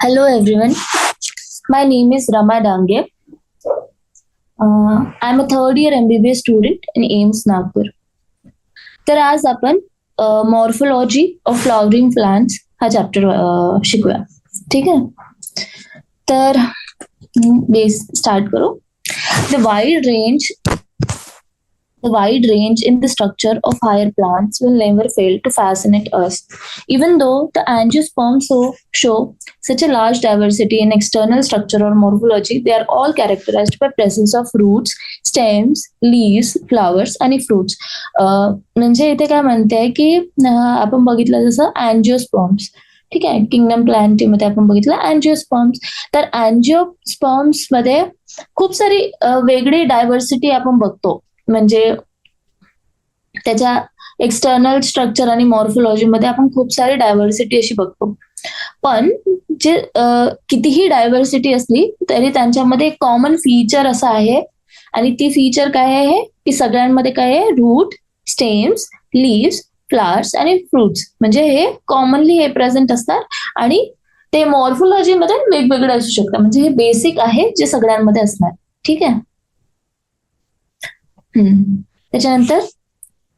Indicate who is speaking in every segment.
Speaker 1: Hello everyone, my name is Rama Dange. I'm a third year MBBS student in AIMS Nagpur. तर आज आपण morphology of flowering plants हा chapter शिकूया. ठीक आहे, तर बेस स्टार्ट करू. The wide range in the structure of higher plants will never fail to fascinate us. Even though the angiosperms show such a large diversity in external structure or morphology, they are all characterized by presence of roots, stems, leaves, flowers आणि fruits. म्हणजे इथे काय म्हणते की आपण बघितलं जसं अँजिओस्पर्म्स, ठीक आहे, किंगडम प्लांटमध्ये आपण बघितलं अँजिओस्पर्म्स. तर अँजिओस्पर्म्स मध्ये खूप सारी वेगळी डायव्हर्सिटी आपण बघतो. म्हणजे त्याच्या एक्सटर्नल स्ट्रक्चर आणि मॉर्फोलॉजी मध्ये आपण खूप सारी डायव्हर्सिटी अशी बघतो. पण जे कितीही डायव्हर्सिटी असली तरी त्यांच्यामध्ये एक कॉमन फीचर असं आहे, आणि ती फीचर काय आहे की सगळ्यांमध्ये काय आहे, रूट, स्टेम्स, लीव्स, फ्लावर्स आणि फ्रुट्स, म्हणजे हे कॉमनली हे प्रेझेंट असतात. आणि ते मॉर्फोलॉजी मध्ये वेगवेगळे असू शकतात. म्हणजे हे बेसिक आहे जे सगळ्यांमध्ये असणार. ठीक आहे. त्याच्यानंतर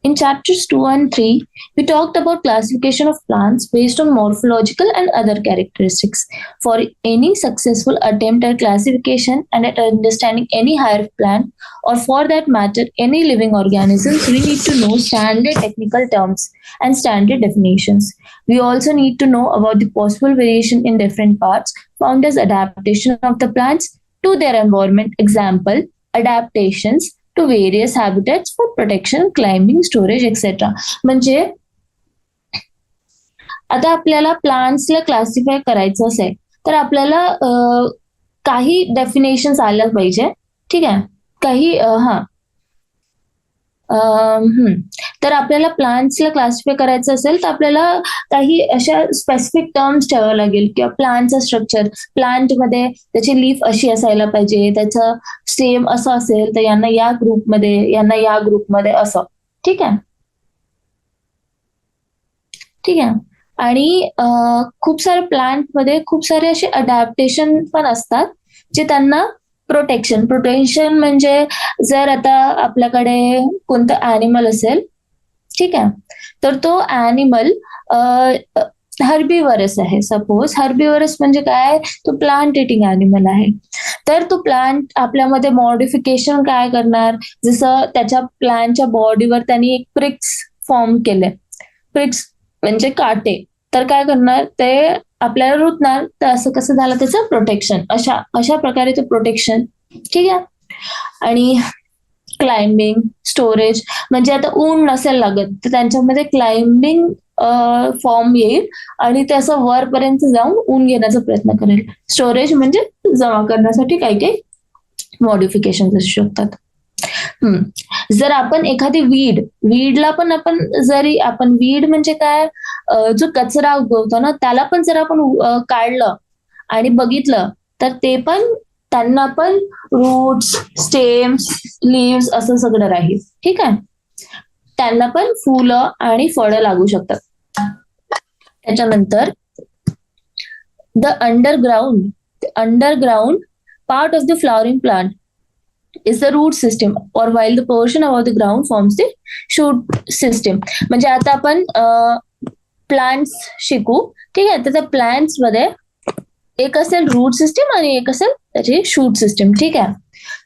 Speaker 1: in chapters 2 and 3, we talked about classification of plants based on morphological and other characteristics. For any successful attempt at classification and at understanding any higher plant, or for that matter, any living organisms, we need to know standard technical terms and standard definitions. We also need to know about the possible variation in different parts found as adaptation of the plants to their environment. Example, adaptations to various habitats for protection, climbing, storage, etc. म्हणजे आता आपल्याला प्लांट्सला classify करायचं असेल तर आपल्याला काही definitions आल्या पाहिजे. ठीक आहे, काही तर आपल्याला प्लांट्सला क्लासिफाय करायचं असेल तर आपल्याला काही अशा स्पेसिफिक टर्म्स ठेवावं लागेल. किंवा प्लांटचं स्ट्रक्चर, प्लांटमध्ये त्याची लीफ अशी असायला पाहिजे, त्याचं स्टेम असं असेल तर यांना या ग्रुपमध्ये, यांना या ग्रुपमध्ये, असं. ठीक आहे, ठीक आहे. आणि खूप सारे प्लांटमध्ये खूप सारे असे अडॅप्टेशन पण असतात जे त्यांना प्रोटेक्शन म्हणजे जर आता आपल्याकडे कोणतं ॲनिमल असेल, ठीक आहे, तर तो ॲनिमल हर्बिवरस आहे. सपोज हर्बिवरस म्हणजे काय, तो प्लांट इटिंग ॲनिमल आहे. तर तो प्लांट आपल्यामध्ये मॉडिफिकेशन काय करणार, जसं त्याच्या प्लांटच्या बॉडीवर त्यांनी एक प्रिक्स फॉर्म केले. प्रिक्स म्हणजे काटे. तर काय करणार, ते आपल्याला रुतणार. तर असं कसं झालं त्याचं प्रोटेक्शन, अशा प्रकारे ते प्रोटेक्शन. ठीक आहे. आणि क्लाइम्बिंग, स्टोरेज, म्हणजे आता ऊन नसेल लागत तर त्यांच्यामध्ये क्लाइम्बिंग फॉर्म येईल आणि ते असं वरपर्यंत जाऊन ऊन घेण्याचा प्रयत्न करेल. स्टोरेज म्हणजे जमा करण्यासाठी काही काही मॉडिफिकेशन असू शकतात. जर आपण एखादी वीडला पण जरी आपण वीड म्हणजे काय, जो कचरा उगवतो ना, त्याला पण जर आपण काढलं आणि बघितलं तर ते पण, त्यांना पण रूट्स, स्टेम्स, लीव्स असं सगळं राहील. ठीक आहे. त्यांना पण फुलं आणि फळं लागू शकतात. त्याच्यानंतर the underground part of the flowering plant is the root system, or while the portion above the ground forms the shoot system. म्हणजे आता आपण प्लांट्स शिकू. ठीक आहे. तर त्या प्लांट्स मध्ये एक असेल रूट सिस्टीम आणि एक असेल त्याची शूट सिस्टीम. ठीक आहे.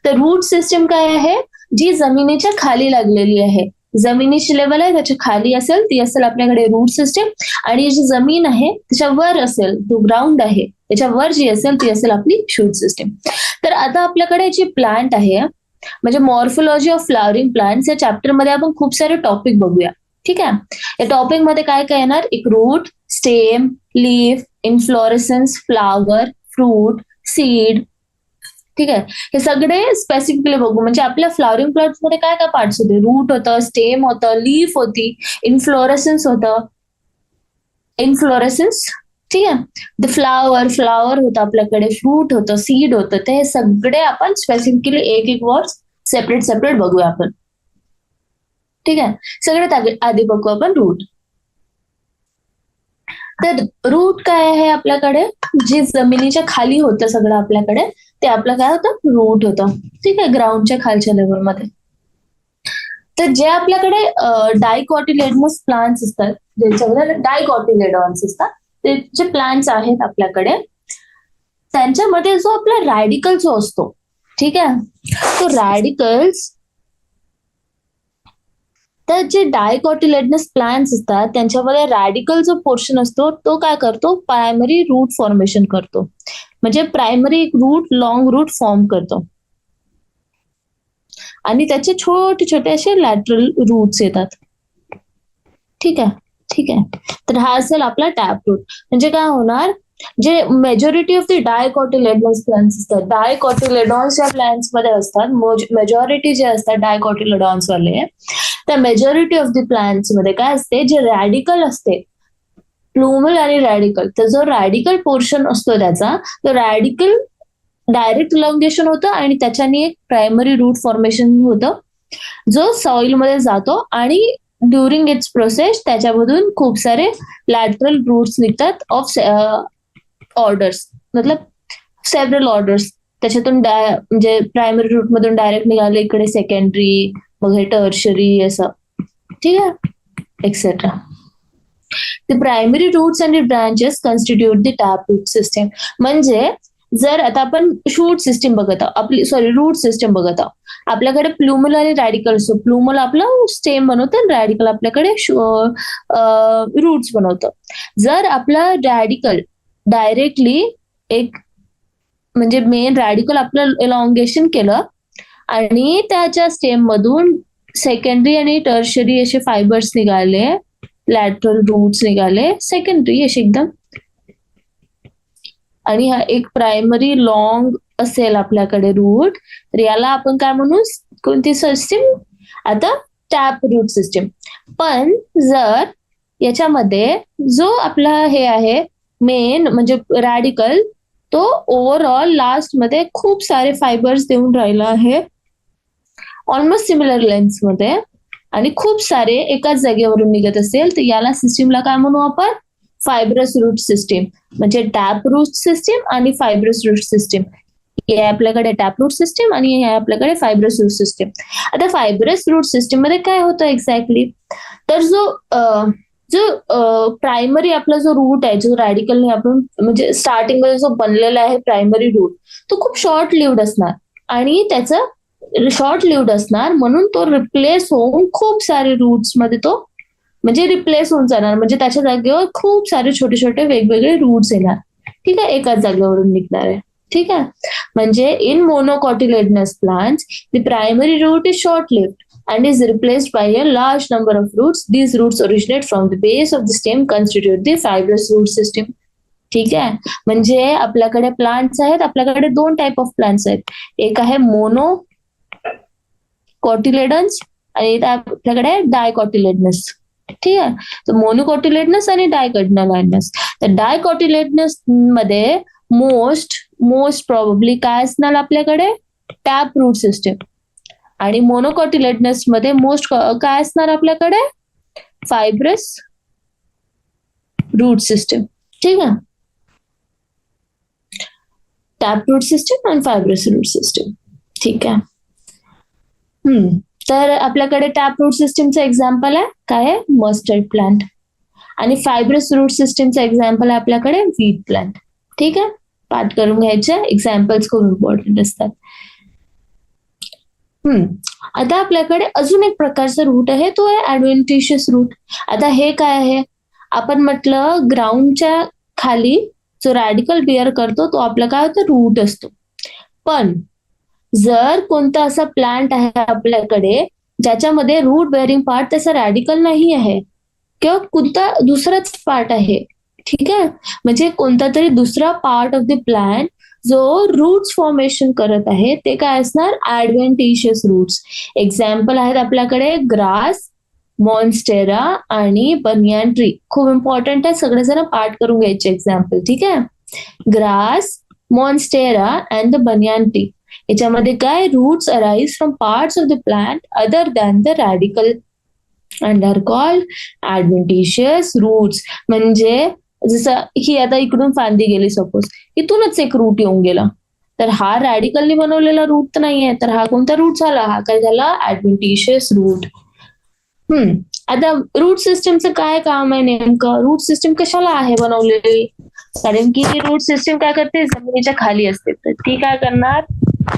Speaker 1: तर रूट सिस्टीम काय आहे, जी जमिनीच्या खाली लागलेली आहे. जमिनीची लेवल आहे त्याच्या खाली असेल ती असेल आपल्याकडे रूट सिस्टीम, आणि जी जमीन आहे त्याच्यावर असेल, जो ग्राउंड आहे त्याच्यावर जी असेल ती असेल आपली शूट सिस्टीम. तर आता आपल्याकडे जी प्लांट आहे, म्हणजे मॉर्फोलॉजी ऑफ फ्लॉवरिंग प्लांट्स या चॅप्टर मध्ये आपण खूप सारे टॉपिक बघूया. ठीक आहे. या टॉपिक मध्ये काय काय येणार, एक root, stem, leaf, inflorescence, flower, fruit, seed. ठीक आहे. हे सगळे स्पेसिफिकली बघू. म्हणजे आपल्या फ्लॉवरिंग प्लांट्स मध्ये काय काय पार्ट्स होते, रूट होतं, स्टेम होतं, लीफ होती, इन्फ्लोरेसन्स होतं, ठीक आहे. द फ्लावर होतं आपल्याकडे, फ्रूट होतं, सीड होतं. ते हे सगळे आपण स्पेसिफिकली एक एक वर्ड सेपरेट बघूया आपण. ठीक आहे. सगळ्यात आधी बघू आपण रूट. तर रूट काय आहे आपल्याकडे, जे जमिनीच्या खाली होतं सगळं आपल्याकडे, ते आपलं काय होतं, रूट होतं. ठीक आहे, ग्राउंडच्या खालच्या लेवलमध्ये. तर जे आपल्याकडे डायकॉटिलेडनस प्लांट्स असतात, ज्यांच्यामध्ये डायकॉटिलेडॉन्स असतात, ते जे प्लांट्स आहेत आपल्याकडे, त्यांच्यामध्ये जो आपला रॅडिकल जो असतो, ठीक आहे, तो रॅडिकल्स, तर जे डायकॉटिलेडनस प्लांट्स असतात त्यांच्यामध्ये रॅडिकल जो पोर्शन असतो तो काय करतो, प्रायमरी रूट फॉर्मेशन करतो. म्हणजे primary root, long root form करतो आणि त्याचे छोटे छोटे असे लॅटरल रूट्स येतात. ठीक आहे, ठीक आहे. तर हा असेल आपला टॅप रूट. म्हणजे काय होणार, जे मेजॉरिटी ऑफ द डायकॉटिलेडॉन्स प्लांट्स असतात, डायकॉटिलेडॉन्स या प्लांट्स मध्ये असतात, मेजॉरिटी जे असतात डायकॉटिलेडॉन्स वाले, त्या मेजॉरिटी ऑफ द प्लांट्स मध्ये काय असते, जे रॅडिकल असते, प्लुमल आणि रॅडिकल, तर जो रॅडिकल पोर्शन असतो त्याचा, तो रॅडिकल डायरेक्ट इलॉंगेशन होतं आणि त्याच्याने एक प्रायमरी रूट फॉर्मेशन होतं, जो सॉइल मध्ये जातो आणि ड्युरिंग इट्स प्रोसेस त्याच्यामधून खूप सारे लॅटरल रूट्स निघतात ऑफ ऑर्डर्स, मतलब सेव्हरल ऑर्डर्स. त्याच्यातून म्हणजे प्रायमरी रूट मधून डायरेक्ट निघाले इकडे सेकंडरी, मग हे टर्शरी, असं. ठीक आहे, etcetera. The primary roots and the branches constitute the taproot system. म्हणजे जर आता आपण शूट सिस्टीम बघत आहोत, आपली रूट सिस्टीम बघत आहोत, आपल्याकडे प्लुमल आणि रॅडिकल असतो. प्लुमल आपलं स्टेम बनवतं आणि रॅडिकल आपल्याकडे रूट्स बनवतं. जर आपलं रॅडिकल डायरेक्टली एक म्हणजे मेन रॅडिकल आपलं एलॉंगेशन केलं आणि त्याच्या स्टेम मधून सेकंडरी आणि टर्शरी असे फायबर्स निघाले, लॅटरल रूट्स निघाले, सेकंडरी असे एकदम, आणि हा एक प्रायमरी लॉंग असेल आपल्याकडे रूट, तर याला आपण काय म्हणू, कोणती सिस्टीम, आता टॅप रूट सिस्टीम. पण जर याच्यामध्ये जो आपला हे आहे मेन म्हणजे रॅडिकल, तो ओव्हरऑल लास्ट मध्ये खूप सारे फायबर्स देऊन राहिला आहे ऑलमोस्ट सिमिलर लेन्थ मध्ये, आणि खूप सारे एकाच जागेवरून निघत असेल, तर याला सिस्टीमला काय म्हणू आपण, फायब्रस रूट सिस्टीम. म्हणजे टॅप रूट सिस्टीम आणि फायब्रस रूट सिस्टीम, हे आपल्याकडे टॅप रूट सिस्टीम आणि हे आपल्याकडे फायब्रस रूट सिस्टीम. आता फायब्रस रूट सिस्टीम मध्ये काय होतं एक्झॅक्टली, तर जो प्रायमरी आपला जो रूट आहे, जो रॅडिकलने आपण म्हणजे स्टार्टिंग मध्ये जो बनलेला आहे प्रायमरी रूट, तो खूप शॉर्ट लिव्ड असणार आणि त्याचं शॉर्ट लिव्ड असणार, म्हणून तो रिप्लेस होऊन खूप सारे रूट्स मध्ये तो म्हणजे रिप्लेस होऊन जाणार. म्हणजे त्याच्या जागेवर खूप सारे छोटे छोटे वेगवेगळे रूट्स येणार. ठीक आहे, एकाच जागेवरून निघणार आहे. ठीक आहे, म्हणजे in monocotyledonous plants the primary root is short lived and is replaced by a large number of roots. These roots originate from the base of the stem, constitute the fibrous root system. ठीक आहे, म्हणजे आपल्याकडे plants आहेत, आपल्याकडे दोन type of plants आहेत. एक आहे मोनो कॉटिलेडन्स आणि आपल्याकडे डायकॉटिलेडनस. ठीक आहे, तर मोनोकॉटिलेडनस आणि डायकॉटिलेडनस. तर डायकॉटिलेडनस मध्ये मोस्ट प्रॉब्ली काय असणार आपल्याकडे, टॅप रूट सिस्टीम, आणि मोनोकॉटिलेडनस मध्ये मोस्ट काय असणार आपल्याकडे, फायब्रस रूट सिस्टीम. ठीक आहे, टॅप रूट सिस्टीम आणि फायब्रस रूट सिस्टीम. ठीक आहे. तर आपल्याकडे टॅप रूट सिस्टीमचं एक्झाम्पल आहे काय आहे, मस्टर्ड प्लांट, आणि फायब्रस रूट सिस्टीमचं एक्झाम्पल आहे आपल्याकडे व्हीट प्लांट. ठीक आहे, पाठ करून घ्यायचे, एक्झाम्पल्स खूप इम्पॉर्टंट असतात. आता आपल्याकडे अजून एक प्रकारचा रूट आहे, तो आहे ऍडव्हेंटिशियस रूट. आता हे काय आहे, आपण म्हटलं ग्राउंडच्या खाली जो रॅडिकल बिअर करतो तो आपला काय होतं, रूट असतो. पण जर कोणता असा प्लांट आहे आपल्याकडे ज्याच्यामध्ये रूट बेअरिंग पार्ट त्याचा रॅडिकल नाही आहे, किंवा कोणता दुसराच पार्ट आहे, ठीक आहे, म्हणजे कोणता तरी दुसरा पार्ट ऑफ द प्लांट जो रूट्स फॉर्मेशन करत आहे, ते काय असणार, ऍडव्हेंटिशियस रूट्स. एक्झाम्पल आहेत आपल्याकडे ग्रास, मॉन्स्टेरा आणि बनियान ट्री. खूप इम्पॉर्टंट आहे, सगळेजण पाठ करून घ्यायचे एक्झाम्पल. ठीक आहे, grass, monstera and the banyan tree. याच्यामध्ये काय, roots arise from parts of the plant other than the radicle and are called adventitious roots. म्हणजे जसं ही आता इकडून फांदी गेली सपोज, इथूनच एक रूट येऊन गेला, तर हा रॅडिकलनी बनवलेला रूट तर नाहीये, तर हा कोणता रूट झाला? हा काय झाला? ऍडव्हेंटिशियस रूट. आता रूट सिस्टमचं काय काम आहे नेमकं? रूट सिस्टम कशाला आहे बनवलेली? कारण की रूट सिस्टम काय करते? जमिनीच्या खाली असते, तर ती काय करणार?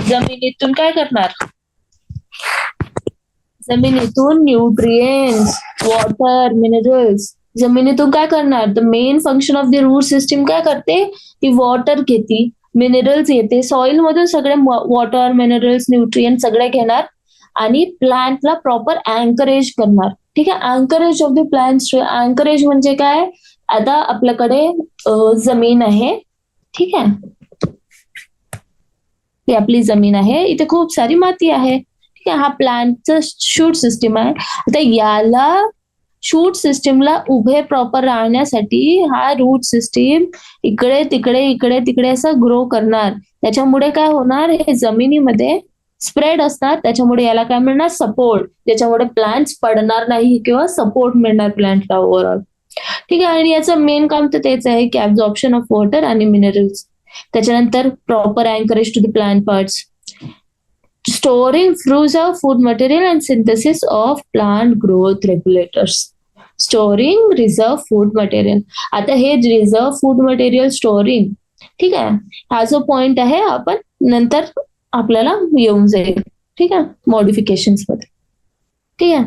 Speaker 1: जमिनीतून काय करणार? जमिनीतून न्यूट्रिएंट्स, वॉटर, मिनरल्स जमिनीतून काय करणार? The main function of the root system काय करते? ती वॉटर घेते, मिनरल्स येते, सॉइल मधून सगळे वॉटर, मिनरल्स, न्यूट्रिएंट सगळे घेणार आणि प्लांटला प्रॉपर अँकरेज करणार. ठीक आहे, anchorage of the plants. Anchorage म्हणजे काय? आता आपल्याकडे जमीन आहे, ठीक आहे, ही आपली जमीन आहे, इथे खूप सारी माती आहे, ठीक आहे, हा प्लांटचा शूट सिस्टीम आहे. आता याला शूट सिस्टीमला उभे प्रॉपर राहण्यासाठी हा रूट सिस्टीम इकडे तिकडे इकडे तिकडे असं ग्रो करणार. त्याच्यामुळे काय होणार? हे जमिनीमध्ये स्प्रेड असतात, त्याच्यामुळे याला काय मिळणार? सपोर्ट. त्याच्यामुळे प्लांट्स पडणार नाही किंवा सपोर्ट मिळणार प्लांटला ओव्हरऑल. ठीक आहे, आणि याचं मेन काम तर तेच आहे की ऍब्झॉर्प्शन ऑफ वॉटर आणि मिनरल्स. त्याच्यानंतर proper anchorage to the plant parts, storing fruits food material and synthesis of plant growth regulators. Storing reserve food material. आता हे रिझर्व फूड मटेरियल स्टोरिंग, ठीक आहे, हा जो पॉइंट आहे आपण नंतर आपल्याला येऊन जाईल, ठीक आहे, मॉडिफिकेशन्स मध्ये. ठीक आहे,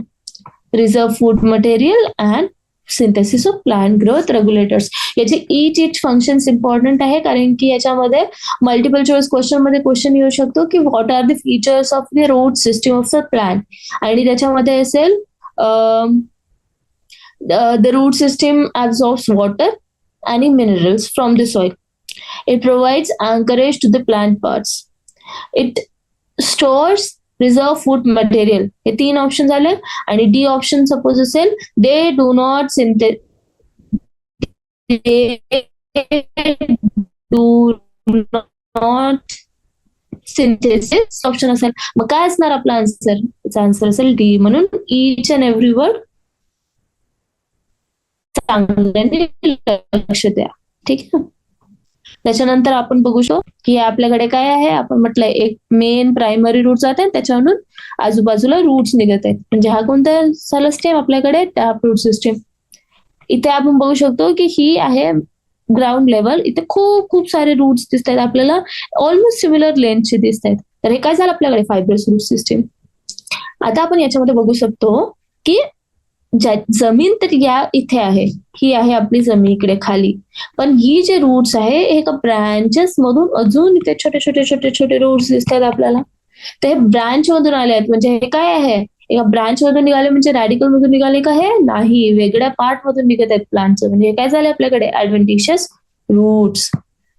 Speaker 1: reserve food material and synthesis of plant growth regulators. याचे इच फंक्शन्स इम्पॉर्टंट आहे, कारण की याच्यामध्ये मल्टिपल चॉईस क्वेश्चन मध्ये क्वेश्चन येऊ शकतो की what are the features of the root system of the plant, आणि त्याच्यामध्ये असेल the root system absorbs water and minerals from the soil. It provides anchorage to the plant parts. It stores reserve food material. हे 3 option झाले. आणि D option suppose असेल they do not synthesis option असेल. मग काय असणार आपला answer? त्याचा आन्सर असेल डी. म्हणून each and every word चांगल्याने लक्ष द्या, ठीक आहे. त्याच्यानंतर आपण बघू शकतो की आपल्याकडे काय आहे, आपण म्हटलंय एक मेन प्रायमरी रूट जात आहे, त्याच्यावरून आजूबाजूला रूट्स निघत आहेत, म्हणजे हा कोणता झाला स्टेम आपल्याकडे? Tap root system. इथे आपण बघू शकतो की ही आहे ग्राउंड लेवल, इथे खूप खूप सारे रूट्स दिसत आहेत आपल्याला, ऑलमोस्ट सिमिलर लेंथचे दिसत आहेत. तर हे काय झालं आपल्याकडे? Fibrous root system. आता आपण याच्यामध्ये बघू शकतो की जमीन तर या इथे आहे, ही आहे आपली जमीन इकडे खाली, पण ही जे रूट्स आहे एका ब्रांचेस मधून अजून इथे छोटे छोटे छोटे छोटे रूट्स दिसतात आपल्याला. तर हे ब्रांच मधून आले आहेत, म्हणजे हे काय आहे? एका ब्रांच मधून निघाले म्हणजे रॅडिकल मधून निघाले का? हे नाही, वेगळ्या पार्ट मधून निघत आहेत प्लांटचं, म्हणजे हे काय झालं आपल्याकडे? Adventitious roots.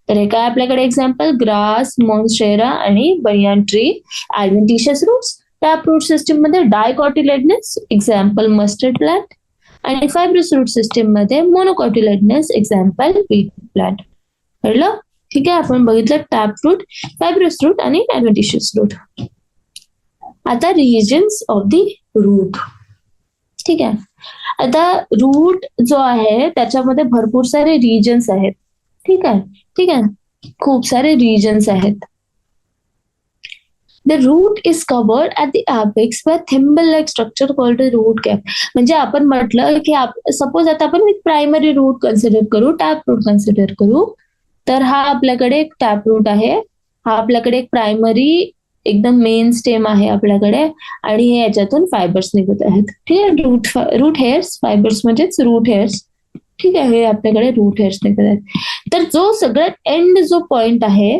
Speaker 1: तर हे काय आपल्याकडे एक्झाम्पल? ग्रास, मॉन्स्टेरा आणि banyan tree, adventitious roots. Tap root system मध्ये डायकॉटिलेडनस, एक्झाम्पल मस्टर्ड प्लांट, आणि फायब्रस रूट सिस्टीम मध्ये मोनोकॉटिलेडनस, एक्झाम्पल व्हीट प्लांट. कळलं? ठीक आहे, आपण बघितलं टॅप रूट, फायब्रस रूट आणि ऍडव्हेंटिशियस रूट. आता रिजन्स ऑफ द रूट. ठीक आहे, आता रूट जो आहे त्याच्यामध्ये भरपूर सारे रिजन्स आहेत. ठीक आहे, ठीक आहे, खूप सारे रिजन्स आहेत. The root is covered at the apex by thimble-like structure called a root cap. म्हणजे आपण म्हटलं की सपोज आता आपण प्रायमरी रूट कन्सिडर करू, टॅप रूट कन्सिडर करू, तर हा आपल्याकडे एक टॅप रूट आहे, हा आपल्याकडे एक प्रायमरी एकदम मेन स्टेम आहे आपल्याकडे, आणि हे याच्यातून फायबर्स निघत आहेत. ठीक आहे, रूट हेअर्स, फायबर्स म्हणजेच रूट हेअर्स. ठीक आहे, हे आपल्याकडे रूट हेअर्स निघत आहेत. तर जो सगळ्यात एंड जो पॉइंट आहे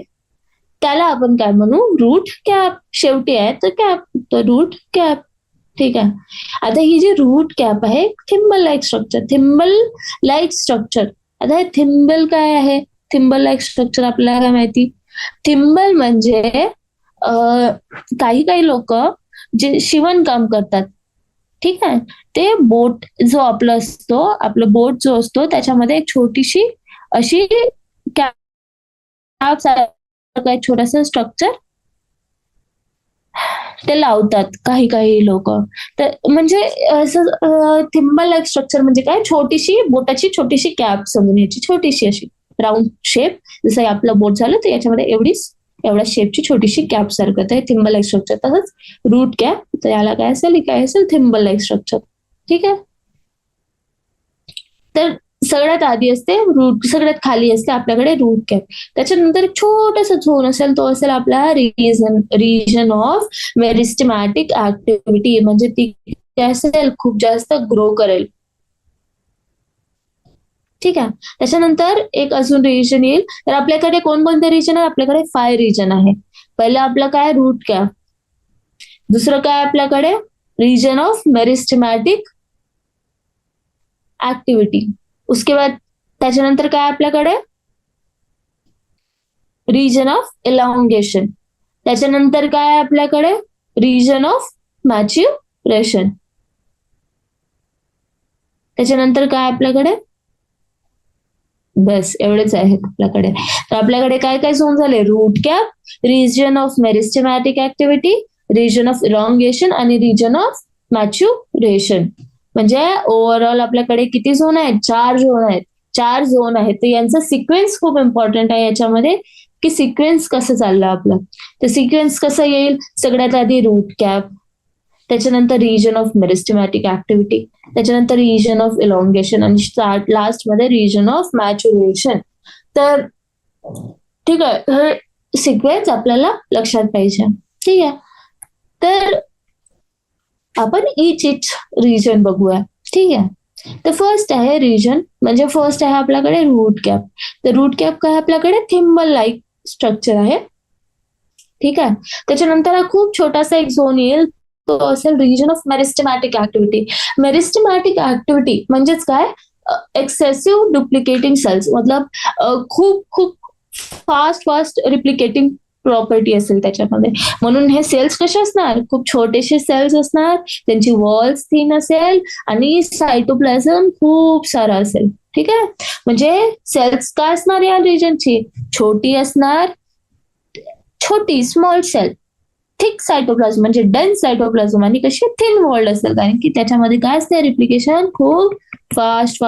Speaker 1: त्याला आपण काय म्हणू? Root cap. शेवटी आहे तर कॅप, तर रूट कॅप. ठीक आहे, आता ही जी रूट कॅप आहे thimble like structure, thimble like structure. आता हे थिम्बल काय आहे? थिम्बल लाईक स्ट्रक्चर आपल्याला काय माहिती? थिम्बल म्हणजे काही काही लोक जे शिवणकाम करतात, ठीक आहे, ते बोट जो आपला असतो, आपलं बोट जो असतो त्याच्यामध्ये एक छोटीशी अशी कॅप, एक छोटासा स्ट्रक्चर ते लावतात काही काही लोक. तर म्हणजे असं थिंबल लाईक स्ट्रक्चर म्हणजे काय, छोटीशी बोटाची छोटीशी कॅप समजून याची, छोटीशी अशी राऊंड शेप, जसं आपलं बोट झालं तर याच्यामध्ये एवढ्या शेपची छोटीशी कॅप सारखं, तर थिंबल लाईक स्ट्रक्चर. तसंच रूट कॅप, तर याला काय असेल, काय असेल, थिंबल लाईक स्ट्रक्चर. ठीक आहे. तर सगळ्यात आधी असते रूट, सगळ्यात खाली असते आपल्याकडे रूट कॅप. त्याच्यानंतर एक छोटासा झोन असेल, तो असेल आपला रिजन ऑफ मेरिस्टेमॅटिक ऍक्टिव्हिटी, म्हणजे ती काय असेल, खूप जास्त ग्रो करेल. ठीक आहे. त्याच्यानंतर एक अजून रिजन येईल. तर आपल्याकडे कोणकोणते रिजन आहे, आपल्याकडे 5 रिजन आहे. पहिलं आपलं काय, रूट कॅप. दुसरं काय आपल्याकडे, रिजन ऑफ मेरिस्टेमॅटिक ऍक्टिव्हिटी. उसके बाद त्याच्यानंतर काय आपल्याकडे, रिजन ऑफ इलॉंगेशन. त्याच्यानंतर काय आपल्याकडे, रिजन ऑफ मॅच्युरेशन. त्याच्यानंतर काय आपल्याकडे, बस एवढेच आहेत आपल्याकडे. तर आपल्याकडे काय काय झोन झाले, root cap, region of meristematic activity, region of elongation आणि रिजन ऑफ मॅच्युरेशन. म्हणजे ओव्हरऑल आपल्याकडे किती झोन आहेत, 4 झोन आहेत. 4 झोन आहेत. तर यांचा सिक्वेन्स खूप इम्पॉर्टंट आहे याच्यामध्ये, की सिक्वेन्स कसं चाललं आपलं. तर सिक्वेन्स कसं येईल, सगळ्यात आधी रूट कॅप, त्याच्यानंतर रिजन ऑफ मेरिस्टेमॅटिक ऍक्टिव्हिटी, त्याच्यानंतर रिजन ऑफ इलॉंगेशन आणि लास्ट मध्ये रिजन ऑफ मॅच्युरेशन. तर ठीक आहे, हे सिक्वेन्स आपल्याला लक्षात पाहिजे. ठीक आहे. तर आपण इच रिजन बघूया. ठीक आहे. तर फर्स्ट आहे रिजन, म्हणजे फर्स्ट आहे आपल्याकडे रूट कॅप. तर रूट कॅप काय आपल्याकडे, थिंबल लाईक स्ट्रक्चर आहे. ठीक आहे. त्याच्यानंतर हा खूप छोटासा एक झोन येईल, तो असेल region of meristematic activity. मेरिस्टेमॅटिक activity म्हणजेच काय, एक्सेसिव्ह डुप्लिकेटिंग सेल्स, मतलब खूप खूप फास्ट रिप्लिकेटिंग प्रॉपर्टी असेल त्याच्यामध्ये. म्हणून हे सेल्स कसे असणार, खूप छोटेसे सेल्स असणार, त्यांची वॉल्स थिन असेल आणि सायटोप्लाझम खूप सारा असेल. ठीक आहे. म्हणजे सेल्स काय असणार या रिजनची, छोटी असणार, छोटी स्मॉल सेल, थिक सायटोप्लाझम म्हणजे डेन्स सायटोप्लाझम, आणि कशी थिन वॉल्ड असेल, कारण की त्याच्यामध्ये काय असते, रिप्लिकेशन खूप फास्ट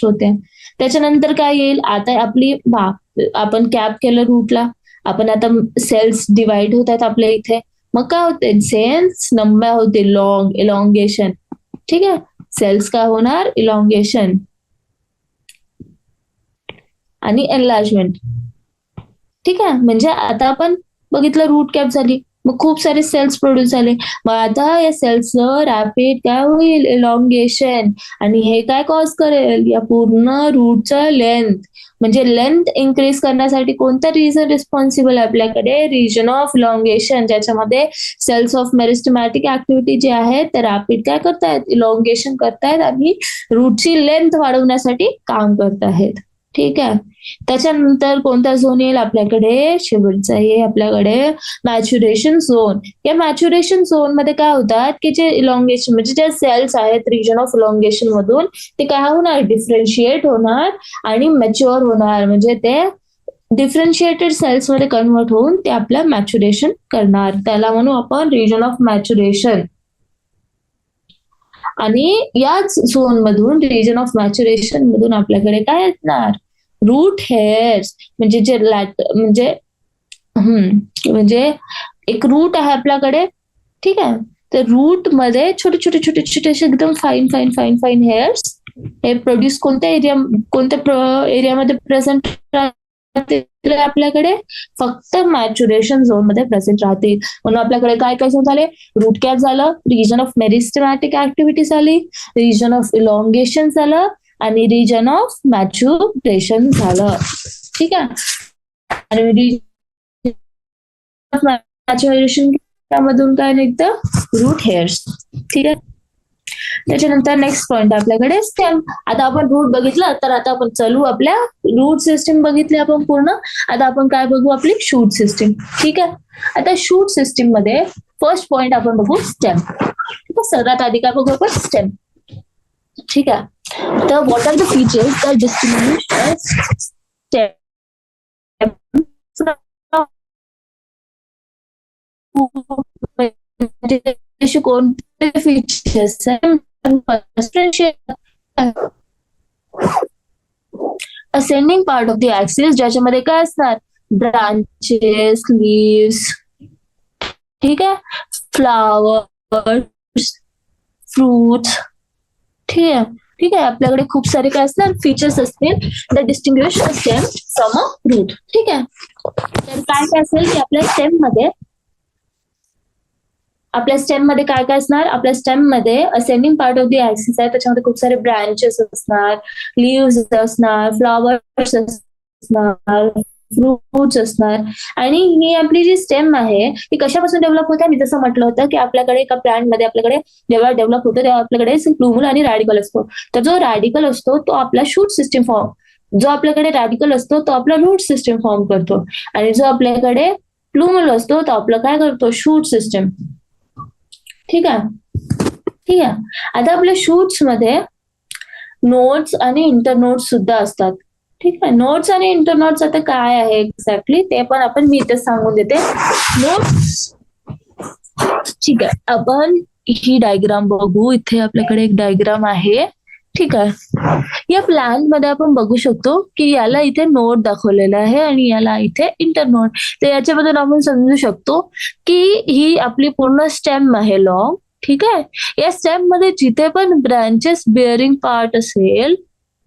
Speaker 1: होते. त्याच्यानंतर काय येईल, आता आपली आपण कॅप केलं रूटला, आपण आता सेल्स डिवाइड होत आहेत आपल्या इथे, मग काय होते, सेल्स लंब्या होते, इलॉंगेशन. ठीक आहे. सेल्स काय होणार, इलॉंगेशन आणि एनलार्जमेंट. ठीक आहे. म्हणजे आता आपण बघितलं, रूट कॅप झाली, मग खूप सारे सेल्स प्रोड्यूस झाले, मग आता या सेल्सचं रॅपिड काय होईल, इलॉंगेशन, आणि हे काय कॉज करेल, या पूर्ण रूटचं लेंथ, म्हणजे लेंथ इन्क्रीज करण्यासाठी कोणता रिजन रिस्पॉन्सिबल आहे आपल्याकडे, रिजन ऑफ इलॉंगेशन, ज्याच्यामध्ये सेल्स ऑफ मेरिस्टेमॅटिक ऍक्टिव्हिटी जे आहेत ते रॅपिड काय करतायत, इलॉंगेशन करतायत आणि रूटची लेंथ वाढवण्यासाठी काम करत आहेत. ठीक आहे. त्याच्यानंतर कोणता झोन येईल आपल्याकडे, शेवटचा आहे आपल्याकडे मॅच्युरेशन झोन. या मॅच्युरेशन झोन मध्ये काय होतात, की जे इलॉंगेशन म्हणजे जे सेल्स आहेत रिजन ऑफ इलॉंगेशन मधून, ते काय होणार, डिफरन्शिएट होणार आणि मॅच्युअर होणार, म्हणजे ते डिफरन्शिएटेड सेल्स मध्ये कन्वर्ट होऊन ते आपलं मॅच्युरेशन करणार, त्याला म्हणू आपण रिजन ऑफ मॅच्युरेशन. आणि याच झोन मधून, रिजन ऑफ मॅच्युरेशन मधून आपल्याकडे काय येणार, रूट हेअर्स, म्हणजे जे म्हणजे म्हणजे एक रूट आहे आपल्याकडे. ठीक आहे. तर रूट मध्ये छोटे छोटे छोटे छोटे एकदम फाईन हेअर्स, हे प्रोड्यूस कोणत्या एरियामध्ये प्रेझेंट राहते आपल्याकडे, फक्त मॅच्युरेशन झोन मध्ये प्रेझेंट राहते. म्हणून आपल्याकडे काय काय झोन झाले, रूट कॅप झालं, रिजन ऑफ मेरिस्टेमॅटिक ऍक्टिव्हिटी झाली, रिजन ऑफ इलॉंगेशन झालं आणि रिजन ऑफ मॅच्युरेशन झालं. ठीक आहे. आणि रिजन ऑफ मॅच्युरेशन त्यामधून काय निघतं, रूट हेअर्स. ठीक आहे. त्याच्यानंतर नेक्स्ट पॉइंट आपल्याकडे स्टेम. आता आपण रूट बघितलं, तर आता आपण चालू आपल्या रूट सिस्टीम बघितली आपण पूर्ण. आता आपण काय बघू, आपली शूट सिस्टीम. ठीक आहे. आता शूट सिस्टीम मध्ये फर्स्ट पॉइंट आपण बघू स्टेम. ठीक आहे. सर्वात आधी काय बघू आपण, स्टेम. ठीक आहे. तर what are the features that distinguish stem असे कोणते features ascending part of the axis, ज्याच्यामध्ये काय असणार, ब्रांचेस, लीव्स, ठीक आहे, फ्लावर्स, फ्रुट्स, ठीक आहे. ठीक आहे, आपल्याकडे खूप सारे काय असणार, फीचर्स असतील the distinguish stem from a route. ठीक आहे, तर काय काय असेल की आपल्या स्टेम मध्ये काय काय असणार, आपल्या स्टेम मध्ये ascending part of the axis आहे, त्याच्यामध्ये खूप सारे ब्रांचेस असणार, लिव्स असणार, फ्लॉवर्स असणार, फ्रुट्स असणार. आणि ही आपली जी स्टेम आहे ती कशापासून डेव्हलप होते, मी जसं म्हटलं होतं की आपल्याकडे एका प्लांट मध्ये आपल्याकडे जेव्हा डेव्हलप होतं तेव्हा आपल्याकडे प्लुमल आणि रॅडिकल असतो. तर जो रॅडिकल असतो तो आपला शूट सिस्टीम जो आपल्याकडे रॅडिकल असतो तो आपला रूट सिस्टीम फॉर्म करतो, आणि जो आपल्याकडे प्लुमल असतो तो आपला काय करतो, शूट सिस्टीम. ठीक आहे. ठीक आहे, आता आपल्या शूट्स मध्ये नोड्स आणि इंटरनोड्स सुद्धा असतात. ठीक आहे, नोड्स आणि इंटरनोड्स आता काय आहे एक्झॅक्टली ते पण मी इथे सांगून देते. नोड्स, ठीक आहे, आपण ही डायग्राम बघू. इथे आपल्याकडे एक डायग्राम आहे. ठीक आहे, या प्लॅन मध्ये आपण बघू शकतो की याला इथे नोड दाखवलेला आहे आणि याला इथे इंटरनोड. तर याच्याबद्दल आपण समजू शकतो की ही आपली पूर्ण स्टेम आहे लॉंग. ठीक आहे, या स्टेम मध्ये जिथे पण ब्रांचेस बिअरिंग पार्ट असेल,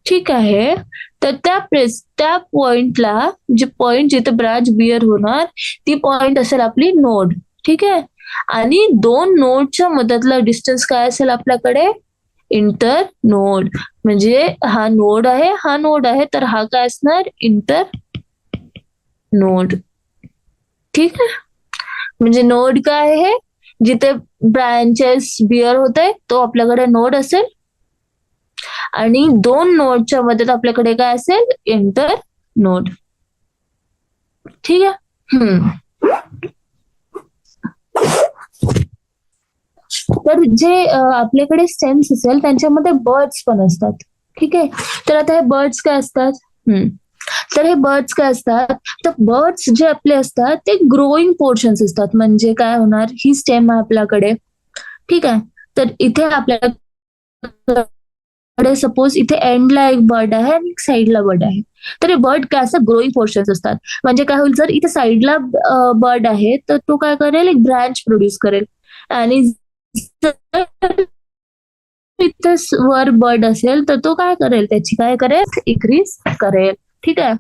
Speaker 1: ठीक आहे, तर त्या पॉइंटला, जे पॉइंट जिथे ब्रांच बिअर होणार ती पॉइंट असेल आपली नोड. ठीक आहे, आणि दोन नोडच्या मधातला डिस्टन्स काय असेल आपल्याकडे, इंटर नोड. म्हणजे हा नोड आहे, हा नोड आहे, तर हा काय असणार, इंटर नोड. ठीक आहे, म्हणजे नोड काय आहे, जिथे ब्रांचेस बिअर होते तो आपल्याकडे नोड असेल, आणि दोन नोडच्या मध्ये आपल्याकडे काय असेल, इंटर नोड. ठीक आहे. तर जे आपल्याकडे स्टेम्स असेल त्यांच्यामध्ये बर्ड्स पण असतात. ठीक आहे, तर आता हे बर्ड्स काय असतात, तर हे बर्ड्स काय असतात, तर बर्ड्स जे आपले असतात ते ग्रोईंग पोर्शन्स असतात. म्हणजे काय होणार, ही स्टेम आहे आपल्याकडे. ठीक आहे, तर इथे आपल्याकडे सपोज इथे एंडला एक बर्ड आहे आणि साईडला बर्ड आहे. तर हे बर्ड काय असतात, ग्रोईंग पोर्शन्स असतात. म्हणजे काय होईल, जर इथे साईडला बर्ड आहे तर तो काय करेल, एक ब्रांच प्रोड्यूस करेल, आणि इथे वर बर्ड असेल तर तो काय करेल, त्याची काय करेल, इन्क्रीज करेल. ठीक आहे.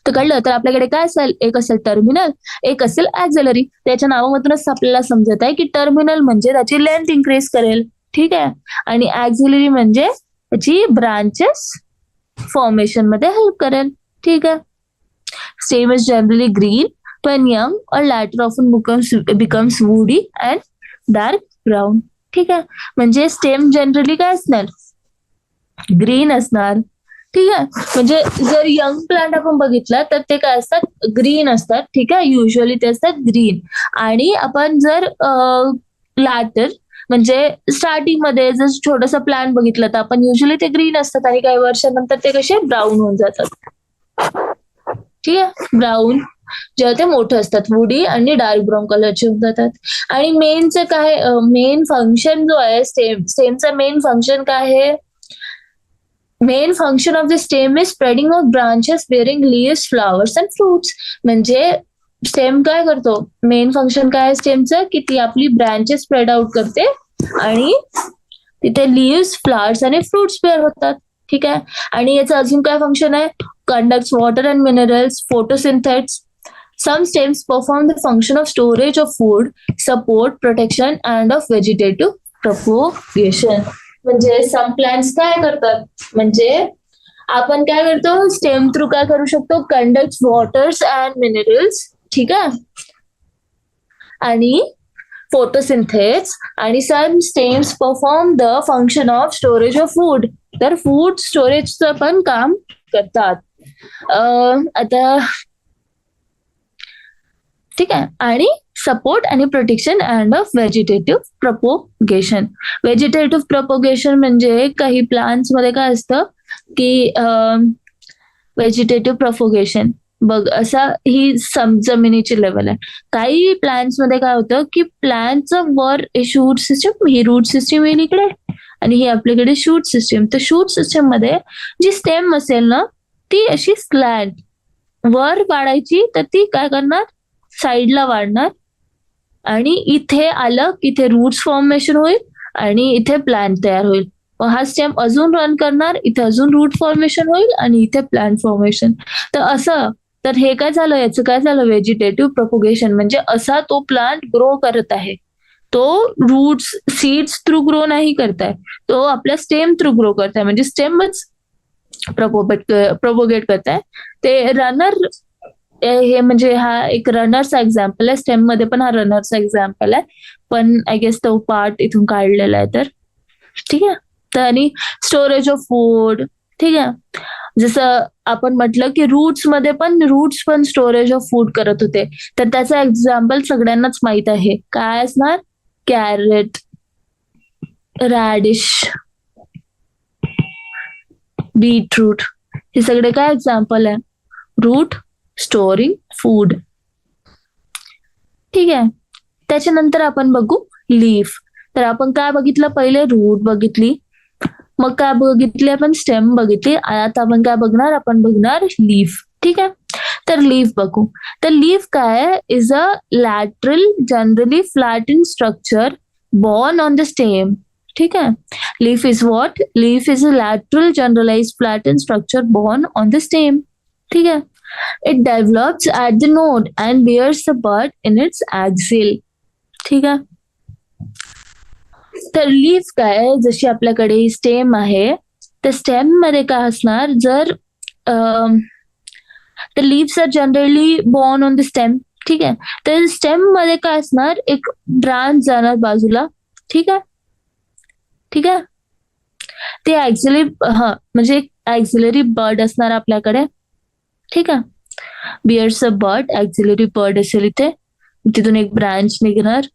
Speaker 1: तर कळलं, तर आपल्याकडे काय असेल, एक असेल टर्मिनल, एक असेल ऍक्झिलरी. त्याच्या नावामधूनच आपल्याला समजत आहे की टर्मिनल म्हणजे त्याची लेंथ इन्क्रीज करेल. ठीक आहे, आणि ऍक्झिलरी म्हणजे त्याची ब्रांचेस फॉर्मेशन मध्ये हेल्प करेल. ठीक आहे. Stem is generally green when young or later often becomes woody and dark brown. ठीक आहे, म्हणजे स्टेम जनरली काय असणार, ग्रीन असणार. ठीक आहे, म्हणजे जर यंग प्लांट आपण बघितला तर ते काय असतात, ग्रीन असतात. ठीक आहे, युजली ते असतात ग्रीन. आणि आपण जर लॅटर म्हणजे स्टार्टिंग मध्ये जर छोटस प्लांट बघितलं तर आपण युजली ते ग्रीन असतात, आणि काही वर्षानंतर ते कसे ब्राऊन होऊन जातात. ठीक आहे, ब्राऊन जेव्हा ते मोठे असतात, वुडी आणि डार्क ब्राऊन कलरचे होऊन जातात. आणि मेनचं काय, मेन फंक्शन जो आहे स्टेमचा मेन फंक्शन काय आहे, main function of the stem is spreading of branches bearing leaves, flowers and fruits. म्हणजे स्टेम काय करतो, मेन फंक्शन काय आहे स्टेमचं, की ती आपली ब्रांचेस स्प्रेड आउट करते आणि तिथे लीव्स, फ्लॉवर्स आणि फ्रुट्स बेअर होतात. ठीक आहे, आणि याचं अजून काय फंक्शन आहे, conducts water and minerals, photosynthates. Some stems perform the function of storage of food, support, protection and of vegetative propagation. म्हणजे some plants काय करतात, म्हणजे आपण काय करतो, स्टेम थ्रू काय करू शकतो, कंडक्ट वॉटर्स अँड मिनरल्स. ठीक आहे, आणि फोटोसिंथेट्स. आणि some stems perform the function of storage of food. तर फूड स्टोरेजचं पण काम करतात. आता ठीक आहे, आणि सपोर्ट आणि protection and of vegetative propagation. Vegetative propagation म्हणजे काही प्लांट्स मध्ये काय असतं की व्हेजिटेटिव्ह प्रपोगेशन बघ असा ही जमिनीची लेवल आहे. काही प्लांट्स मध्ये काय होतं की प्लांटचं वर शूट सिस्टम, ही रूट सिस्टम येईल इकडे आणि ही आपल्याकडे शूट सिस्टम. तर शूट सिस्टम मध्ये जी स्टेम असेल ना ती अशी स्लॅट वर वाढायची, तर ती काय करणार साईडला वाढणार आणि इथे आलं की इथे रूट्स फॉर्मेशन होईल आणि इथे प्लांट तयार होईल. मग हा स्टेम अजून रन करणार, इथे अजून रूट फॉर्मेशन होईल आणि इथे प्लांट फॉर्मेशन. तर असं, तर हे काय झालं, याचं काय झालं, व्हेजिटेटिव्ह प्रोपोगेशन. म्हणजे असा तो प्लांट ग्रो करत आहे. तो रूट्स सीड्स थ्रू ग्रो नाही करताय, तो आपल्या स्टेम थ्रू ग्रो करताय. म्हणजे स्टेमच प्रोपोगेट करताय. ते रनर हे म्हणजे हा एक रनरचा एक्झाम्पल आहे. स्टेम मध्ये पण हा रनरचा एक्झाम्पल आहे, पण आय गेस तो पार्ट इथून काढलेला आहे. तर ठीक आहे. तर आणि स्टोरेज ऑफ फूड, ठीक आहे. जसं आपण म्हटलं की रूट्स पण स्टोरेज ऑफ फूड करत होते. तर त्याचं एक्झाम्पल सगळ्यांनाच माहित आहे. काय असणार, कॅरेट, रॅडिश, बीटरूट, हे सगळे काय एक्झाम्पल आहे, रूट स्टोरिंग फूड. ठीक आहे. त्याच्यानंतर आपण बघू लीफ. तर आपण काय बघितलं, पहिले रूट बघितली, मग काय बघितली आपण, स्टेम बघितली. आता आपण काय बघणार, आपण बघणार लीफ. ठीक आहे. तर लीफ बघू. तर लीफ काय is a lateral generally flatten structure born on the stem. ठीक है. Leaf is what? Leaf is a lateral generalized flattened structure born on the stem. ठीक है. It develops at the node and bears the bud in its axil. ठीक है. तर leaf काय, जशी आपल्याकडे स्टेम आहे, तर स्टेम मध्ये काय असणार, जर तर leaves are generally borne on the stem. ठीक आहे. तर स्टेम मध्ये काय असणार, एक ब्रांच जाणार बाजूला. ठीक आहे. ठीक आहे. ते ऍक्च्युअली म्हणजे एक ऍक्झिलरी बर्ड असणार आपल्याकडे. ठीक आहे. Bears a bud, axillary bud असेल इथे, तिथून एक ब्रांच निघणार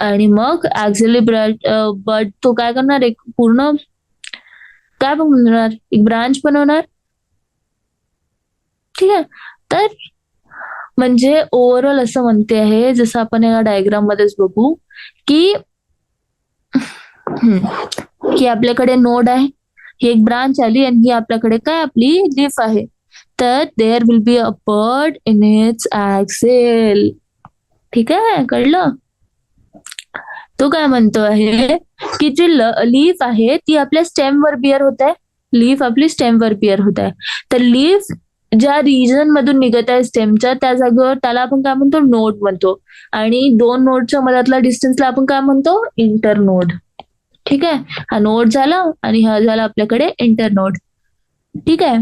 Speaker 1: आणि मग ऍक्झिलरी बर्ड तो काय करणार, एक पूर्ण काय बनवणार, एक ब्रांच बनवणार. ठीक आहे. तर म्हणजे ओव्हरऑल असं म्हणते आहे, जसं आपण या डायग्राम मध्येच बघू की की आपल्याकडे नोड आहे, ही एक ब्रांच आली आणि ही आपल्याकडे काय आपली लीफ आहे. तर there will be a bud in its axil. ठीक आहे, कळलं. तो काय म्हणतो आहे की जी लीफ आहे ती आपल्या स्टेमवर बिअर होत आहे. लीफ आपली स्टेमवर बिअर होत आहे. तर लीफ ज्या रिजन मधून निघत आहे स्टेमच्या, त्या जागेवर त्याला आपण काय म्हणतो, नोड म्हणतो. आणि दोन नोडच्या मधातला डिस्टन्सला आपण काय म्हणतो, इंटरनोड. ठीक आहे. हा नोड झाला आणि हा झाला आपल्याकडे इंटरनोड. ठीक आहे.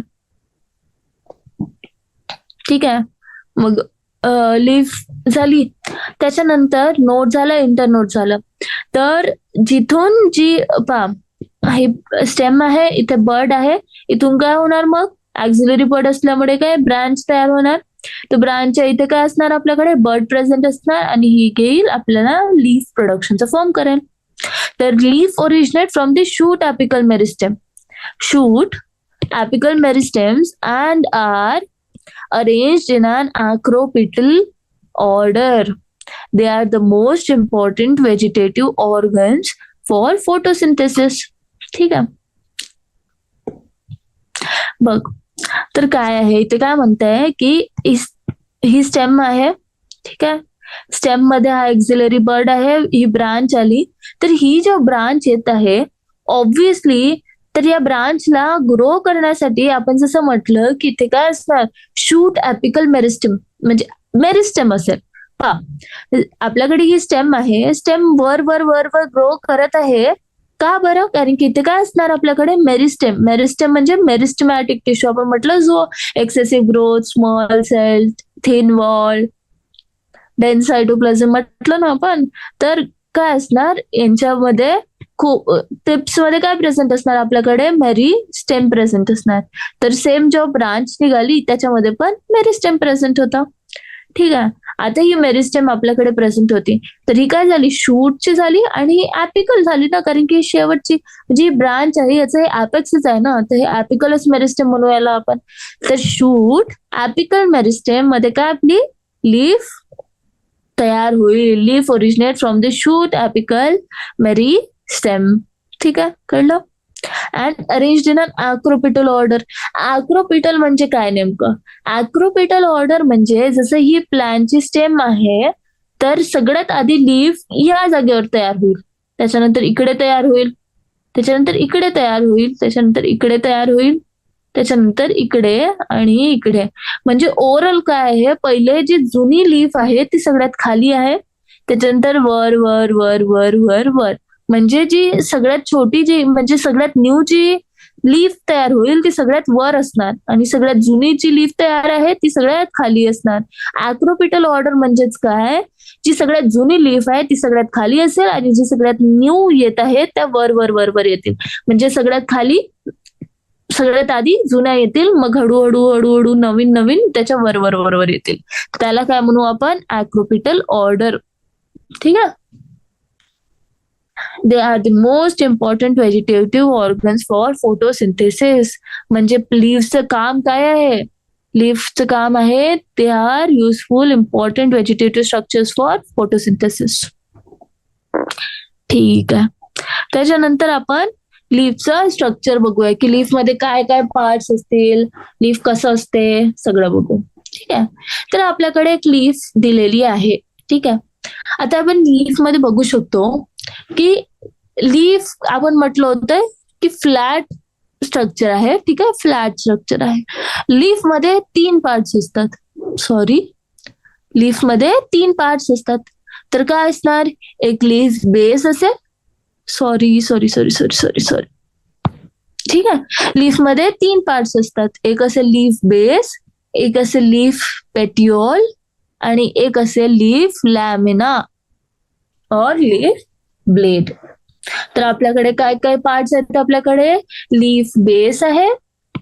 Speaker 1: ठीक आहे. मग लीफ झाली, त्याच्यानंतर नोड झालं, इंटरनोड झालं. तर जिथून जी हे स्टेम आहे, इथे बर्ड आहे, इथून काय होणार, मग ऍक्झिलरी बर्ड असल्यामुळे काय ब्रांच तयार होणार. तर ब्रांचच्या इथे काय असणार, आपल्याकडे बर्ड प्रेझेंट असणार आणि ही घेईल आपल्याला लीफ प्रोडक्शनचा फॉर्म करेल. तर leaf originate from the shoot apical meristem. Shoot apical meristems and are arranged in an acropetal order. They are the most important vegetative organs for photosynthesis. ठीक आहे. बघ, तर काय आहे इथे, काय म्हणताय की ही स्टेम आहे. ठीक आहे. स्टेम मध्ये हा एक्झिलरी बर्ड आहे, ही ब्रांच आली. तर ही जो ब्रांच येत आहे, ऑब्विसली तर या ब्रांचला ग्रो करण्यासाठी आपण जसं म्हटलं की इथे काय असणार, शूट अपिकल मेरिस्टेम, म्हणजे मेरिस्टेम असेल. आपल्याकडे ही स्टेम आहे, स्टेम वर वर वर वर ग्रो करत आहे. का बरं, कारण की इथे काय असणार आपल्याकडे मेरिस्टेम. मेरिस्टेम म्हणजे मेरिस्टेमॅटिक टिश्यू आपण म्हटलं, जो excessive growth, small cell, thin wall, dense cytoplasm म्हटलं ना आपण. तर काय असणार यांच्यामध्ये, खूप टिप्स मध्ये काय प्रेझेंट असणार आपल्याकडे, मेरी स्टेम प्रेझेंट असणार. तर सेम जो ब्रांच निघाली त्याच्यामध्ये पण मेरी स्टेम प्रेझेंट होता. ठीक आहे. आता ही मेरिस्टेम आपल्याकडे प्रेझेंट होती, तर ही काय झाली, शूटची झाली आणि ही ऍपिकल झाली ना, कारण की शेवटची जी ब्रांच आहे याचं हे ऍपेक्सच आहे ना, तर हे ऍपिकलच मेरिस्टेम म्हणू याला आपण. तर शूट ऍपिकल मेरिस्टेम मध्ये काय आपली लीफ तयार होईल. Leaf originate from the shoot apical meristem. ठीक आहे, कळलं. And arranged in an acropetal order. Acropetal म्हणजे काय नेमकं? अॅक्रोपिटल ऑर्डर म्हणजे जसं ही प्लॅनची स्टेम आहे, तर सगळ्यात आधी लीफ या जागेवर तयार होईल, त्याच्यानंतर इकडे तयार होईल, त्याच्यानंतर इकडे तयार होईल, त्याच्यानंतर इकडे तयार होईल, त्याच्यानंतर इकडे आणि इकडे. म्हणजे ओव्हरऑल काय आहे, पहिले जी जुनी लीफ आहे ती सगळ्यात खाली आहे, त्याच्यानंतर वर वर वर वर वर वर. म्हणजे जी सगळ्यात छोटी जी म्हणजे सगळ्यात न्यू जी लीफ तयार होईल ती सगळ्यात वर असणार आणि सगळ्यात जुनी जी लीफ तयार आहे ती सगळ्यात खाली असणार. अॅक्रोपिटल ऑर्डर म्हणजेच काय, जी सगळ्यात जुनी लीफ आहे ती सगळ्यात खाली असेल आणि जी सगळ्यात न्यू येत आहे त्या वर वर वर वर येतील. म्हणजे सगळ्यात खाली सगळ्यात आधी जुन्या येतील, मग हळूहळू हळूहळू नवीन नवीन त्याच्या वर वर वर वर येतील. त्याला काय म्हणू आपण, अॅक्रोपिटल ऑर्डर. ठीक आहे. They are the most important vegetative organs for photosynthesis. म्हणजे लीव्हचं काम काय आहे, लीव्हचं काम आहे they are useful important vegetative structures for photosynthesis. ठीक आहे. त्याच्यानंतर आपण लीफचं स्ट्रक्चर बघूया की लीफ मध्ये काय काय पार्ट्स असतील, लीफ कसं असते, सगळं बघू. ठीक आहे. तर आपल्याकडे एक लीफ दिलेली आहे. ठीक आहे. आता आपण लीफ मध्ये बघू शकतो की लीफ आपण म्हटलं होतं की फ्लॅट स्ट्रक्चर आहे. ठीक आहे, फ्लॅट स्ट्रक्चर आहे. लीफ मध्ये 3 पार्ट्स असतात. लीफ मध्ये 3 पार्ट्स असतात. तर काय असणार, एक लीफ बेस असेल, सॉरी. ठीक आहे. लीफ मध्ये 3 पार्ट्स असतात. एक असेल लीफ बेस, एक असेल लीफ पेटियोल आणि एक असेल लीफ लॅमिना और लीफ ब्लेड. तर आपल्याकडे काय काय पार्ट्स आहेत, आपल्याकडे लीफ बेस आहे,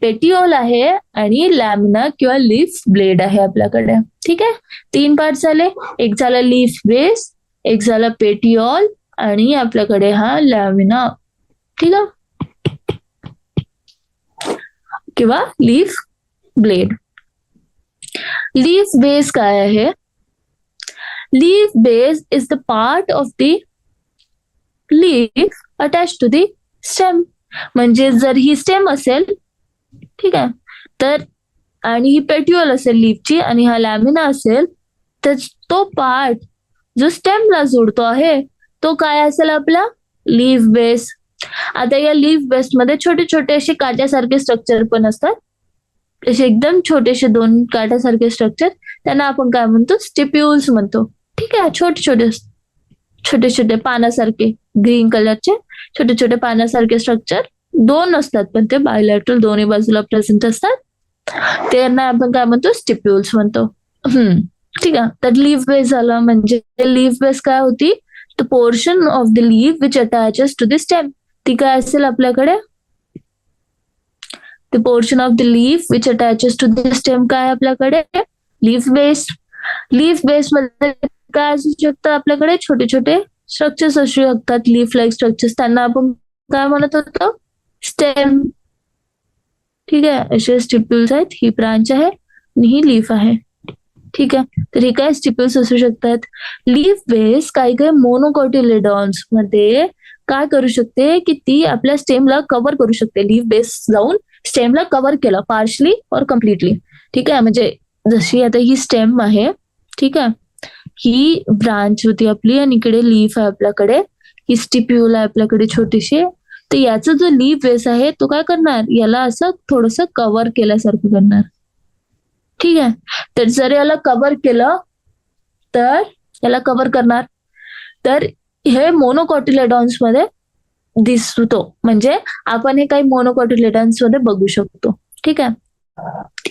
Speaker 1: पेटियोल आहे आणि लॅमिना किंवा लीफ ब्लेड आहे आपल्याकडे. ठीक आहे. 3 पार्ट्स झाले. एक झाला लीफ बेस, एक झाला पेटियोल आणि आपल्याकडे हा लॅमिना. ठीक आहे, किंवा लीफ ब्लेड. लीफ बेस काय आहे, leaf base is the part of the leaf attach to the stem. म्हणजे जर ही स्टेम असेल, ठीक आहे, तर आणि ही पेट्युअल असेल लीफची आणि हा लॅमिना असेल, तर तो पार्ट जो स्टेमला जोडतो आहे तो काय असेल आपला लीफ बेस. आता या लीफ बेस मध्ये छोटे छोटे असे काट्यासारखे स्ट्रक्चर पण असतात, असे एकदम छोटेसे 2 काट्यासारखे स्ट्रक्चर, त्यांना आपण काय म्हणतो, स्टिप्यूल्स म्हणतो. ठीक आहे. छोटे छोटे पानासारखे ग्रीन कलरचे छोटे छोटे पानासारखे स्ट्रक्चर 2 असतात, पण ते बायलॅटरल दोन्ही बाजूला प्रेझेंट असतात. त्यांना आपण काय म्हणतो, स्टिप्यूल्स म्हणतो. ठीक आहे. तर लीफ बेस झालं. म्हणजे लीफ बेस काय होती, the portion of the leaf which attaches to the stem. ती काय असेल आपल्याकडे, the portion of the leaf which attaches to the stem काय आपल्याकडे, लीफ बेस. लीफ बेस मध्ये काय असू शकतं, आपल्याकडे छोटे छोटे स्ट्रक्चर्स असू शकतात, लीफ लाईक स्ट्रक्चर्स, त्यांना आपण काय म्हणत होतो, स्टेम. ठीक आहे. असे स्टिप्यूल्स आहेत, ही ब्रांच आहे आणि ही लीफ आहे. ठीक आहे. तर ही काय स्टिप्यूल्स असू शकतात. लीफ बेस काही काही मोनोकोटिलेडॉन्स मध्ये काय करू शकते की ती आपल्या स्टेमला कव्हर करू शकते. लीफ बेस जाऊन स्टेमला कव्हर केलं पार्शली और कम्प्लिटली. ठीक आहे. म्हणजे जशी आता ही स्टेम आहे, ठीक आहे, ही ब्रांच होती आपली आणि इकडे लीफ आहे आपल्याकडे, ही स्टिप्यूल आहे आपल्याकडे छोटीशी. तर याचा जो लीफ बेस आहे तो काय करणार, याला असं थोडस कव्हर केल्यासारखं करणार. ठीक आहे. तर जर याला कव्हर केलं तर याला कव्हर करणार, तर हे मोनोकोटिलेडॉन्स मध्ये दिसतो. म्हणजे आपण हे काही मोनोकोटिलेडॉन्स मध्ये बघू शकतो. ठीक आहे.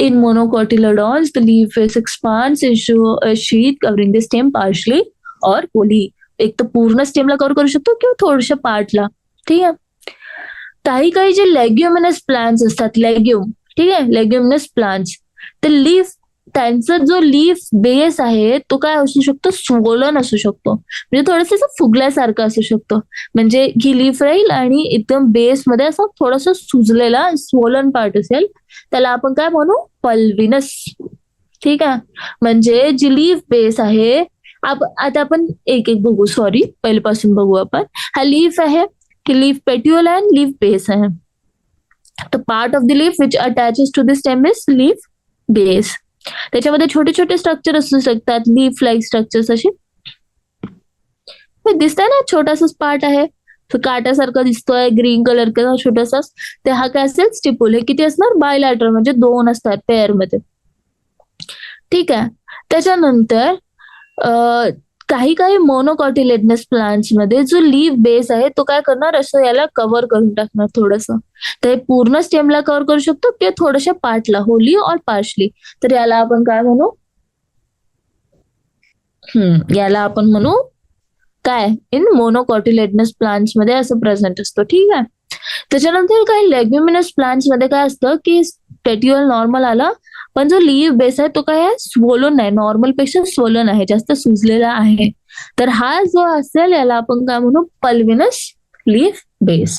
Speaker 1: In monocotyledons, the leaf base expands into a sheath covering the stem partially or wholly. एक तर पूर्ण स्टेमला कव्हर करू शकतो किंवा थोड्याशा पार्टला. ठीक आहे. काही जे लेग्युमिनस प्लांट्स असतात, लेग्युम, ठीक आहे, लेग्युमिनस प्लांट्स, तर लीफ त्यांचा जो लीफ बेस आहे तो काय असू शकतो, स्वोलन असू शकतो, म्हणजे थोडंसं फुगल्यासारखं असू शकतो. म्हणजे ही लीफ राहील आणि एकदम बेस मध्ये असं थोडस सुजलेला स्वोलन पार्ट असेल, त्याला आपण काय म्हणू, पल्विनस. ठीक आहे. म्हणजे जी लीफ बेस आहे, आता आपण एक एक बघू, सॉरी पहिल्यापासून बघू आपण. हा लीफ आहे की लीफ पेट्यूल अँड लीफ बेस आहे. The part of the leaf which attaches to the stem is leaf base. त्याच्यामध्ये छोटे छोटे स्ट्रक्चर असू शकतात, लीफ लाईक स्ट्रक्चर्स असे. दिसतंय ना, छोटासा पार्ट आहे, काट्यासारखं दिसतोय, ग्रीन कलरचा छोटासा. ते हा काय असेल, स्टिपुल. हे किती असणार, बायलॅटरल, म्हणजे 2 असतात पेअर मध्ये. ठीक आहे. त्याच्यानंतर काही काही मोनोकॉटिलेडनस प्लांट्स मध्ये जो लीफ बेस आहे तो काय करणार, असं याला कव्हर करून टाकणार थोडस. तर पूर्ण स्टेमला कव्हर करू शकतो किंवा थोड्याशा पार्टला, होली और पार्शली. तर याला आपण काय म्हणू, याला आपण म्हणू काय, इन मोनोकॉटिलेडनस प्लांट्स मध्ये असं प्रेझेंट असतो. ठीक आहे. त्याच्यानंतर काही लेग्युमिनस प्लांट्स मध्ये काय असतं की पेट्युअल नॉर्मल आला, पण जो लीफ बेस आहे तो काय आहे, स्वोलन आहे, नॉर्मल पेक्षा स्वोलन आहे, जास्त सुजलेला आहे. तर हा जो असेल याला आपण काय म्हणू, पल्विनस लीफ बेस.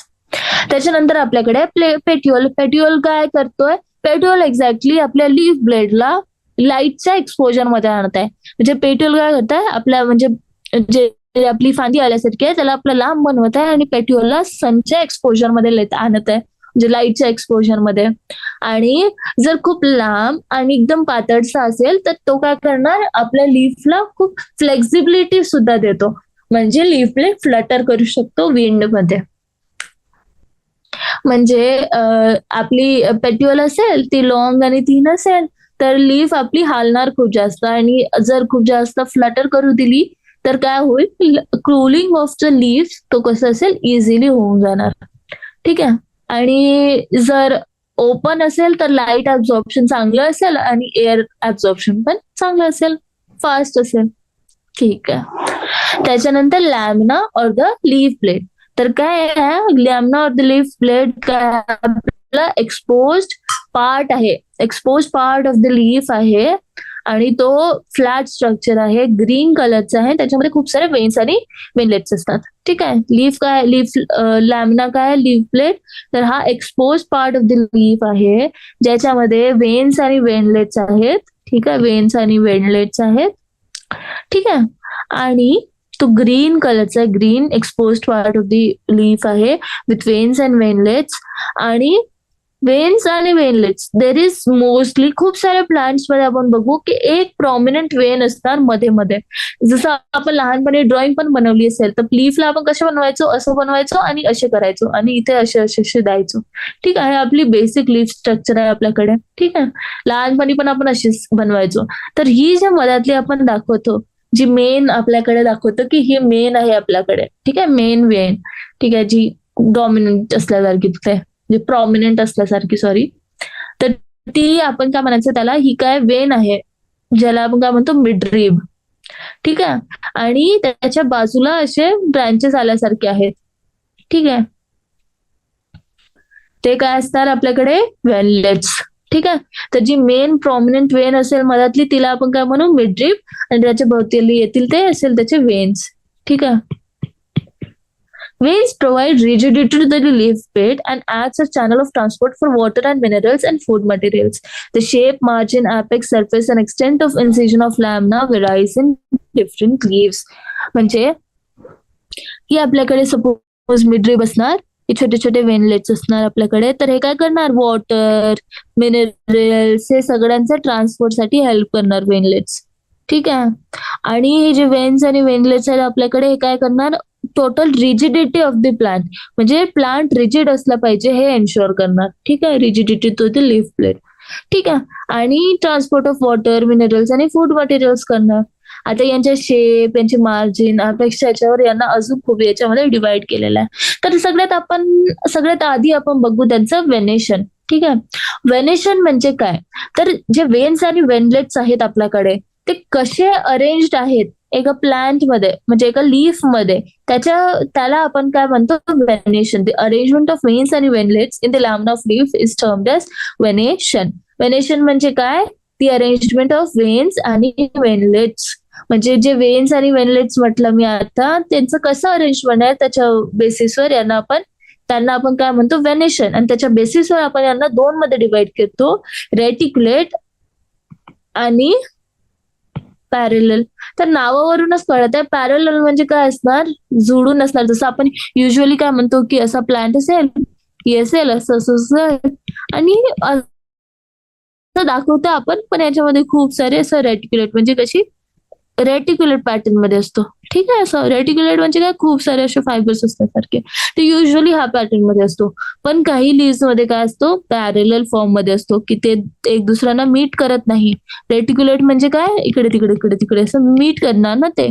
Speaker 1: त्याच्यानंतर आपल्याकडे पेट्युअल. पेट्युअल काय करतोय, पेट्युअल एक्झॅक्टली आपल्या लीफ ब्लेडला लाईटच्या एक्सपोजर मध्ये आणत आहे. म्हणजे पेट्युअल काय करताय, आपल्या म्हणजे जे आपली फांदी आल्यासारखी आहे त्याला आपलं लांब बनवत आहे आणि पेट्युअलला सनच्या एक्सपोजर मध्ये आणत आहे, म्हणजे लाईटच्या एक्सपोजर मध्ये. आणि जर खूप लांब आणि एकदम पातळसा असेल तर तो काय करणार, आपल्या लीफला खूप फ्लेक्झिबिलिटी सुद्धा देतो, म्हणजे लीफला फ्लटर करू शकतो विंड मध्ये. म्हणजे आपली पेट्युअल असेल ती लॉंग आणि थिन असेल तर लीफ आपली हालणार खूप जास्त, आणि जर खूप जास्त फ्लटर करू दिली तर काय होईल, कूलिंग ऑफ द लीफ तो कसं असेल, इझिली होऊन जाणार. ठीक आहे. आणि जर ओपन असेल तर लाईट ऍब्झॉर्प्शन चांगलं असेल आणि एअर ऍब्झॉर्प्शन पण चांगलं असेल, फास्ट असेल. ठीक आहे. त्याच्यानंतर लॅमिना और द लीफ ब्लेड. तर काय आहे, लॅमिना और द लीफ ब्लेड काय, आपला एक्सपोज्ड पार्ट आहे, expose part of the leaf आहे आणि तो फ्लॅट स्ट्रक्चर आहे, ग्रीन कलरचा आहे, त्याच्यामध्ये खूप सारे वेन्स आणि वेनलेट्स असतात. ठीक आहे. लीफ काय, लीफ लॅमिना काय, लीफ ब्लेड. तर हा expose part of the leaf आहे ज्याच्यामध्ये वेन्स आणि वेनलेट्स आहेत. ठीक आहे, वेन्स आणि वेनलेट्स आहेत. ठीक आहे. आणि तो ग्रीन कलरचा, green expose part of the leaf आहे विथ वेन्स अँड वेनलेट्स. आणि वेन्स आणि वेनलेट्स देर इज मोस्टली खूप साऱ्या प्लांट्स मध्ये आपण बघू की एक प्रॉमिनंट वेन असणार मध्ये मध्ये. जसं आपण लहानपणी ड्रॉइंग पण बनवली असेल तर लीफला आपण कसं बनवायचो, असं बनवायचो आणि असे करायचो आणि इथे असे असे असे द्यायचो. ठीक आहे. आपली बेसिक लीफ स्ट्रक्चर आहे आपल्याकडे. ठीक आहे. लहानपणी पण आपण अशीच बनवायचो. तर ही जी मधातली आपण दाखवतो, जी मेन आपल्याकडे दाखवतो की ही मेन आहे आपल्याकडे. ठीक आहे, मेन वेन. ठीक आहे, जी डॉमिनंट असल्यासारखी तिथे, म्हणजे प्रॉमिनंट असल्यासारखी, सॉरी. तर ती आपण काय म्हणायचं त्याला, ही काय वेन आहे ज्याला आपण काय म्हणतो, मिडरीब. ठीक आहे. आणि त्याच्या बाजूला असे ब्रांचेस आल्यासारखे आहेत. ठीक आहे. ते काय असणार आपल्याकडे, वेनलेट्स. ठीक आहे. तर जी मेन प्रॉमिनंट वेन असेल मधातली तिला आपण काय म्हणू, मिडरीब. आणि त्याच्या भोवती येतील ते असेल त्याचे वेन्स. ठीक आहे. Veins provide rigidity to the leaf bed and acts as channel of transport for water and minerals and food materials. The shape, margin, apex, surface and extent of incision of lamina varies in different leaves. म्हणजे ही आपल्याकडे suppose मिडरीब असणार, हे छोटे छोटे veinlets असणार आपल्याकडे. तर हे काय करणार, वॉटर, मिनरल्स हे सगळ्यांच्या ट्रान्सपोर्टसाठी हेल्प करणार वेनलेट्स. ठीक आहे. आणि हे जे वेन्स आणि वेनलेट्स आहेत आपल्याकडे, हे काय करणार, total rigidity of the plant, म्हणजे प्लांट रिजिड असला पाहिजे हे एन्श्योर करणार. ठीक आहे, rigidity to the leaf blade. ठीक आहे. आणि ट्रान्सपोर्ट ऑफ वॉटर, मिनरल्स आणि फूड मटेरियल्स करणार. आता यांच्या शेप, यांचे मार्जिन, अपेक्षा याच्यावर यांना अजून खूप याच्यामध्ये डिवाइड केलेलं आहे. तर सगळ्यात आधी आपण बघू त्यांचं वेनेशन. ठीक आहे. वेनेशन म्हणजे काय, तर जे वेन्स आणि वेनलेट्स आहेत आपल्याकडे ते कसे अरेंज्ड आहेत एका प्लांट मध्ये, म्हणजे एका लीफ मध्ये, त्याला आपण काय म्हणतो, venation. The arrangement of veins आणि veinlets in the lamina of leaf is termed as venation. Venation म्हणजे काय, दी अरेंजमेंट ऑफ वेन्स आणि वेनलेट्स. म्हणजे जे वेन्स आणि वेनलेट्स म्हटलं मी आता, त्यांचं कसं अरेंजमेंट आहे त्याच्या बेसिसवर त्यांना आपण काय म्हणतो, व्हेनेशन. आणि त्याच्या बेसिसवर आपण यांना दोन मध्ये डिवाइड करतो, रेटिक्युलेट आणि पॅरलल. तर नावावरूनच कळत आहे पॅरलल म्हणजे काय असणार, जोडून असणार. जसं आपण युजली काय म्हणतो की असा प्लांट असेल, की असेल असं असं आणि दाखवतो आपण, पण याच्यामध्ये खूप सारे असं रेटिक्युलेट म्हणजे कशी रेटिक्युलेट पॅटर्न मध्ये असतो. ठीक आहे, असं रेटिक्युलेट म्हणजे काय, खूप सारे असे फायबर्स असतात सारखे. ते युजली हा पॅटर्न मध्ये असतो. पण काही लीव्स मध्ये काय असतो, पॅरलल फॉर्म मध्ये असतो, की ते एक दुसऱ्यांना मीट करत नाही. रेटिक्युलेट म्हणजे काय, इकडे तिकडे इकडे तिकडे असं मीट करणार ना, ते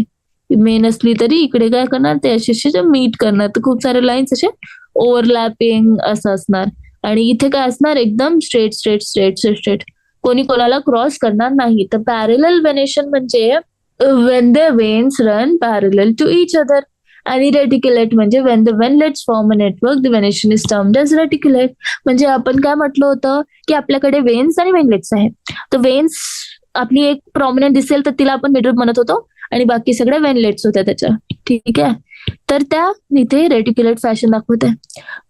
Speaker 1: मेन असली तरी इकडे काय करणार, ते असे मीट करणार. तर खूप सारे लाईन्स असे ओव्हरलॅपिंग असं असणार. आणि इथे काय असणार, एकदम स्ट्रेट स्ट्रेट स्ट्रेट स्ट्रेट, कोणी कोणाला क्रॉस करणार नाही. तर पॅरलल व्हेनेशन म्हणजे when the veins run parallel to each other. आणि रेटिक्युलेट म्हणजे when the venlets form a network, the venation is termed as reticulate. म्हणजे आपण काय म्हटलं होतं की आपल्याकडे वेन्स आणि वेनलेट्स आहेत. तर वेन्स आपली एक प्रॉमिनंट दिसेल तर तिला आपण मिडरिप म्हणत होतो, आणि बाकी सगळ्या वेनलेट्स होत्या त्याच्या. ठीक आहे, तर त्या इथे रेटिक्युलेट फॅशन दाखवते.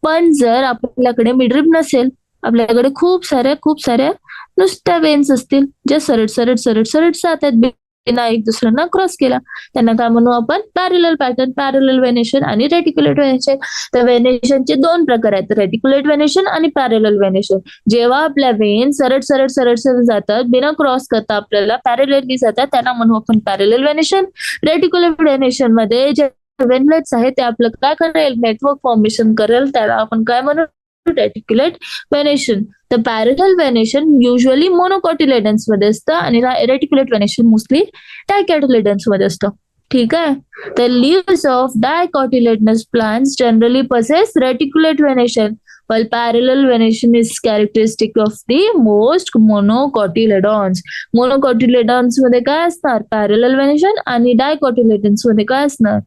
Speaker 1: पण जर आपल्याकडे मिडरिप नसेल, आपल्याकडे खूप साऱ्या नुसत्या वेन्स असतील, ज्या सरळ सरळ सरळ सरळ जात आहेत बिना एक दुसऱ्यांना क्रॉस केला, त्यांना काय म्हणू आपण, पॅरलल पॅटर्न, पॅरलल व्हेनेशन आणि रेटिक्युलेट व्हेनेशन. तर व्हेनेशनचे दोन प्रकार आहेत, रेटिक्युलेट व्हेनेशन आणि पॅरलल व्हेनेशन. जेव्हा आपल्या वेन सरळ सरळ सरळ सरळ जातात, बिना क्रॉस करता आपल्याला पॅरलली जातात, त्यांना म्हणू आपण पॅरलल व्हेनेशन. रेटिक्युलेट व्हेनेशन मध्ये जे वेनलेट्स आहेत ते आपलं काय करेल, नेटवर्क फॉर्मेशन करेल, त्याला आपण काय म्हणू, रेटिक्युलेट व्हेनेशन. तर पॅरलल व्हेनेशन युजली मोनोकॉटिलेडन्स मध्ये असतं आणि रेटिक्युलेट व्हेनेशन मोस्टली डायकॉटिलेडन्स मध्ये असतं. ठीक आहे, तर leaves of dicotyledonous plants generally possess reticulate venation, while parallel venation is characteristic of the most monocotyledons. मोनोकॉटिलेडॉन्स मध्ये काय असणार, पॅरलल व्हेनेशन, आणि डायकॉटिलेडन्स मध्ये काय असणार,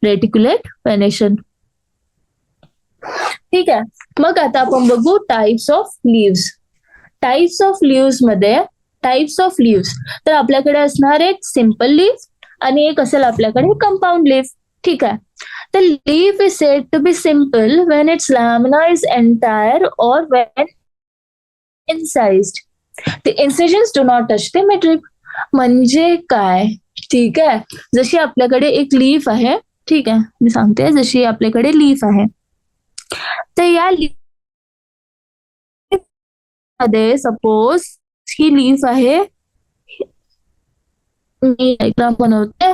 Speaker 1: रेटिक्युलेट व्हेनेशन. ठीक आहे, मग आता आपण बघू types of leaves. Types of leaves मध्ये तर आपल्याकडे असणार एक सिम्पल लीफ आणि एक असेल आपल्याकडे कंपाऊंड लीफ. ठीक आहे, तर leaf is said to be simple when its lamina is entire or when incised. The incisions do not touch the midrib. म्हणजे काय, ठीक आहे, जशी आपल्याकडे एक लीफ आहे, ठीक आहे मी सांगते, जशी आपल्याकडे लीफ आहे, तर या मध्ये सपोज ही लीफ आहे, मी डायग्राम बनवते.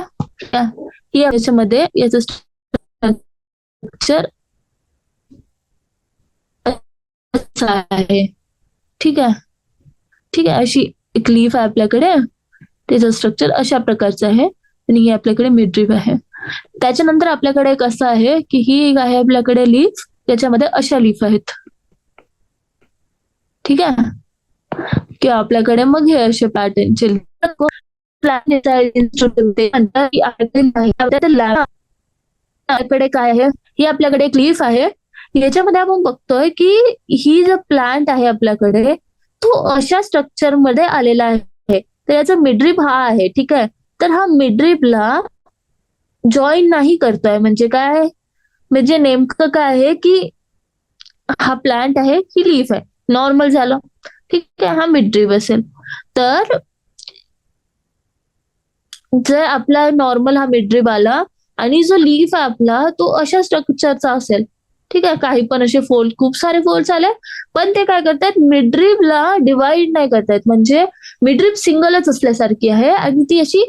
Speaker 1: ही याच्यामध्ये याचं स्ट्रक्चर आहे. ठीक आहे, अशी एक लीफ आहे आपल्याकडे, त्याचं स्ट्रक्चर अशा प्रकारचं आहे, आणि ही आपल्याकडे मिडरिप आहे. त्याच्यानंतर आपल्याकडे एक असं आहे की ही एक आहे आपल्याकडे लीफ, त्याच्यामध्ये अशा लीफ आहेत. ठीक आहे, किंवा आपल्याकडे मग हे असे पॅटर्नचे आपल्याकडे काय आहे, ही आपल्याकडे एक लीफ आहे. याच्यामध्ये आपण बघतोय की ही जो प्लांट आहे आपल्याकडे, तो अशा स्ट्रक्चर मध्ये आलेला आहे. तर याचा मिडरिप हा आहे. ठीक आहे, तर हा मिडरिपला जॉईन नाही करतोय. म्हणजे काय, म्हणजे नेमकं काय आहे की हा प्लांट आहे, ही लीफ आहे, नॉर्मल झालं. ठीक आहे, हा मिडरिप असेल. तर जर आपला नॉर्मल हा मिडरिप आला आणि जो लीफ आहे आपला तो अशा स्ट्रक्चरचा असेल, ठीक आहे, काही पण असे फोल्ड, खूप सारे फोल्ड्स आले, पण ते काय करतात, मिडरिपला डिवाइड नाही करतायत. म्हणजे मिडरिप सिंगलच असल्यासारखी आहे आणि ती अशी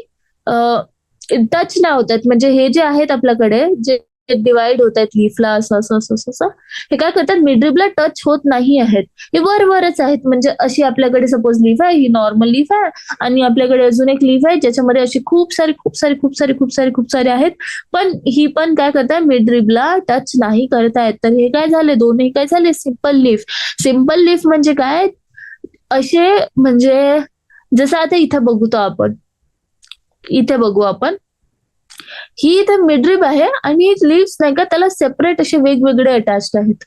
Speaker 1: टच नाही होतात. म्हणजे हे जे आहेत आपल्याकडे, जे डिवाइड होत आहेत लीफला असं असं असं असं, हे काय करतात, मिडरिपला टच होत नाही आहेत, हे वरच आहेत. म्हणजे अशी आपल्याकडे सपोज लीफ आहे, ही नॉर्मल लीफ आहे, आणि आपल्याकडे अजून एक लीफ आहे ज्याच्यामध्ये अशी खूप सारे आहेत, पण ही पण काय करतात, मिडरिपला टच नाही करतायत. तर हे काय झाले, दोन्ही काय झाले, सिंपल लीफ. सिंपल लीफ म्हणजे काय, असे म्हणजे जसं आता इथं बघू आपण, ही इथे मिडरिप आहे आणि लीव्स नाही का त्याला सेपरेट असे वेगवेगळे अटॅच्ड आहेत.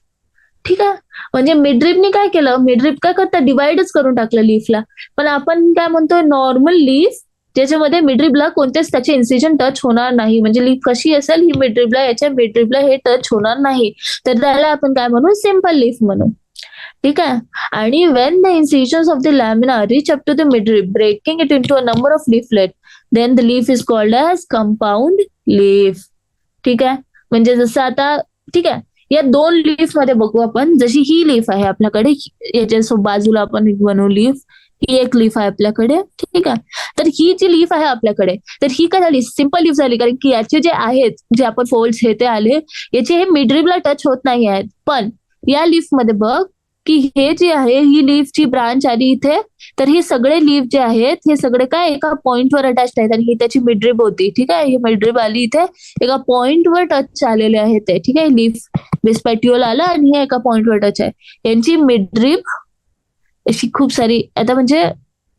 Speaker 1: ठीक आहे. म्हणजे मिडरिपने काय केलं, मिडरिप काय करतात, डिवाइडच करून टाकलं लीफला. पण आपण काय म्हणतोय, नॉर्मल लीफ ज्याच्यामध्ये मिडरिपला कोणतेच त्याचे इन्सिजन टच होणार नाही, म्हणजे लीफ कशी असेल ही मिडरिपला, याच्या मिडरिपला हे टच होणार नाही, तर त्याला आपण काय म्हणू, सिम्पल लीफ म्हणू. ठीक आहे. आणि when the incisions of the lamina reach up to the midrib breaking it into a number of leaflet, then the leaf is called as compound leaf. ठीक आहे. म्हणजे जसं आता, ठीक आहे, या 2 लीफ मध्ये बघू आपण. जशी ही लीफ आहे आपल्याकडे, याच्या बाजूला आपण एक बनवू लीफ, ही एक लीफ आहे आपल्याकडे. ठीक आहे. तर ही जी लीफ आहे आपल्याकडे, तर ही काय झाली, सिंपल लीफ झाली, कारण की याचे जे आहेत, जे आपण फोल्ड्स हे ते आले, याचे हे मिडरिपला टच होत नाही आहेत. पण या लीफ मध्ये बघ की हे जे आहे, ही लीफची ब्रांच आली इथे, तर हे सगळे लीफ जे आहेत, हे सगळे काय एका पॉइंटवर अटॅच आहेत, आणि ही त्याची मिडरिप होती. ठीक आहे. ही मिडरिप आली इथे, एका पॉइंटवर टच आलेले आहेत ते. ठीक आहे. लीफ बेस पॅट्युअल आला आणि हे एका पॉइंटवर टच आहे. यांची मिडरिप अशी खूप सारी, आता म्हणजे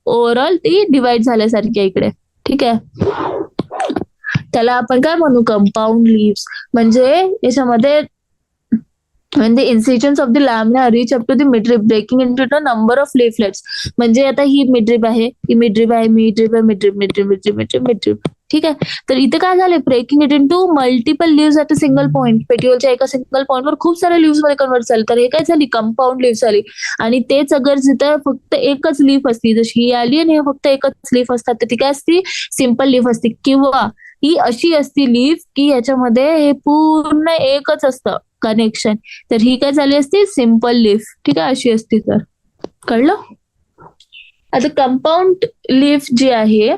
Speaker 1: ओव्हरऑल ती डिवाइड झाल्यासारखी आहे इकडे. ठीक आहे. त्याला आपण काय म्हणू, कंपाऊंड लीव्स. म्हणजे याच्यामध्ये when the incisions of the lamina reach up to the midrib breaking into a number of leaflets, म्हणजे आता ही मिडरिप आहे, ही मिडरिप आहे, मिडरिप आहे, midrib midrib midrib midrib midrib. ठीक आहे. तर इथे काय झाले, breaking it into multiple leaves at a single point, पेट्युअलच्या एका सिंगल पॉइंटवर खूप साऱ्या लीव्स मध्ये कन्वर्ट झाले, तर हे काय झाली, कंपाऊंड लीव्स आली. आणि तेच अगर जिथं फक्त एकच लीफ असती, जशी ही आली आणि फक्त एकच लीफ असतात, तर ती काय असती, सिंपल लीफ असती. किंवा ही अशी असती लीफ की याच्यामध्ये हे पूर्ण एकच असतं कनेक्शन, तर ही काय झाली असती, सिंपल लीफ. ठीक आहे. अशी असती. तर कळलं. आता कंपाऊंड लीफ जी आहे,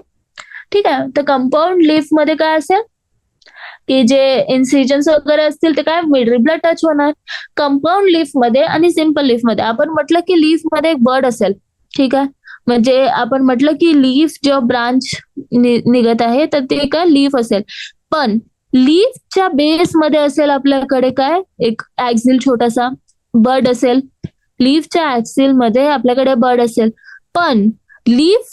Speaker 1: ठीक आहे, तर कंपाऊंड लीफ मध्ये काय असेल की जे इन्सिजन्स वगैरे असतील ते काय मिडरिपला टच होणार. कंपाऊंड लीफ मध्ये आणि सिंपल लीफ मध्ये आपण म्हटलं की लीफ मध्ये एक बर्ड असेल. ठीक आहे. म्हणजे आपण म्हटलं की लीफ जेव्हा ब्रांच निघत आहे, तर ते काय लीफ असेल. पण लीफच्या बेस मध्ये असेल आपल्याकडे काय, एक ऍक्सिल छोटासा बर्ड असेल. लीफच्या ऍक्सिल मध्ये आपल्याकडे बर्ड असेल. पण लीफ,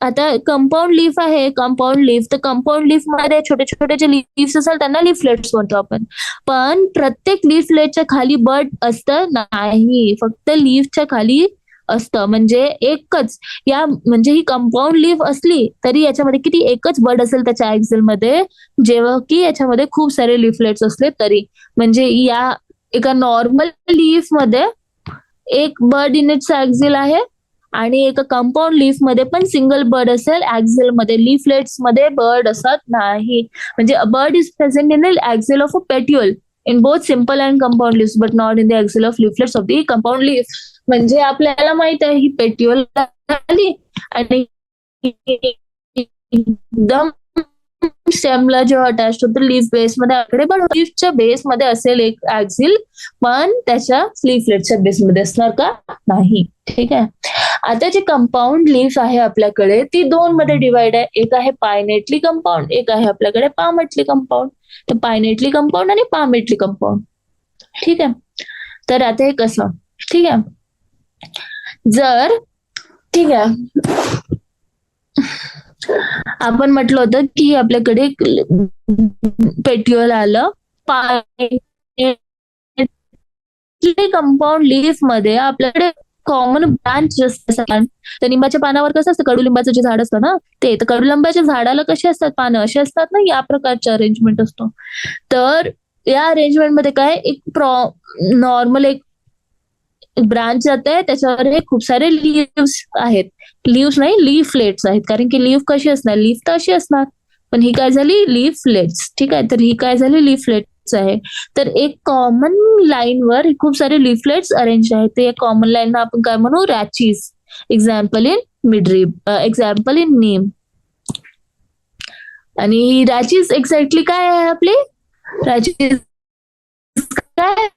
Speaker 1: आता कंपाऊंड लीफ आहे, कंपाऊंड लीफ, तर कंपाऊंड लीफ मध्ये छोटे छोटे जे लीव्स असेल त्यांना लीफलेट्स म्हणतो आपण. पण प्रत्येक लीफलेटच्या खाली बर्ड असतं नाही, फक्त लीफच्या खाली असतं. म्हणजे एकच, या म्हणजे ही कंपाऊंड लीफ असली तरी याच्यामध्ये किती, एकच बर्ड असेल त्याच्या ऍक्सिल मध्ये, जेव्हा की याच्यामध्ये खूप सारे लीफलेट्स असले तरी. म्हणजे या एका नॉर्मल लीफ मध्ये एक बर्ड इन इट्स ऍक्सिल आहे, आणि एका कंपाऊंड लीफ मध्ये पण सिंगल बर्ड असेल ऍक्सिल मध्ये, लीफलेट्स मध्ये बर्ड असत नाही. म्हणजे a bud is present in the axil of a petiole in both simple and compound leaves, but not in the axil of leaflets of the compound leaf. म्हणजे आपल्याला माहित आहे ही पेट्युअल आली आणि एकदम स्टेमला जेव्हा अटॅच होतं लीफ बेस मध्ये आपल्याकडे, पण लीफच्या बेस मध्ये असेल एक ऍक्सिल, पण त्याच्या लीफलेटच्या बेस मध्ये असणार का, नाही. ठीक आहे. आता जे कंपाऊंड लीफ आहे आपल्याकडे, ती 2 मध्ये डिवाइड आहे. एक आहे पायनेटली कंपाऊंड, एक आहे आपल्याकडे पामेटली कंपाऊंड. तर पायनेटली कंपाऊंड आणि पामेटली कंपाऊंड. ठीक आहे. तर आता हे कसं, ठीक आहे, जर, ठीक आहे, आपण म्हटलं होतं की आपल्याकडे पेट्युअल आलं, कंपाऊंड लीफ मध्ये आपल्याकडे कॉमन ब्रांच असतात. तर लिंबाच्या पानावर कसं असतं, कडुलिंबाचं जे झाड असतं ना ते, तर कडुलिंबाच्या झाडाला कसे असतात पानं, असे असतात ना, या प्रकारचे अरेंजमेंट असतो. तर या अरेंजमेंट मध्ये काय, एक नॉर्मल एक ब्रांच जात आहे, त्याच्यावर हे खूप सारे लीव्स आहेत. लीव्स नाही, लीफलेट्स आहेत, कारण की लीफ कशी असणार, लीफ तर अशी असणार, पण ही काय झाली, लीफलेट्स. ठीक आहे. तर ही काय झाली, लीफलेट्स आहे. तर एक कॉमन लाईनवर खूप सारे लीफलेट्स अरेंज आहेत. ते कॉमन लाईन आपण काय म्हणू, rachis. Example in midrib, example in neem. आणि ही रॅचीज एक्झॅक्टली काय आहे आपली, रॅचीज काय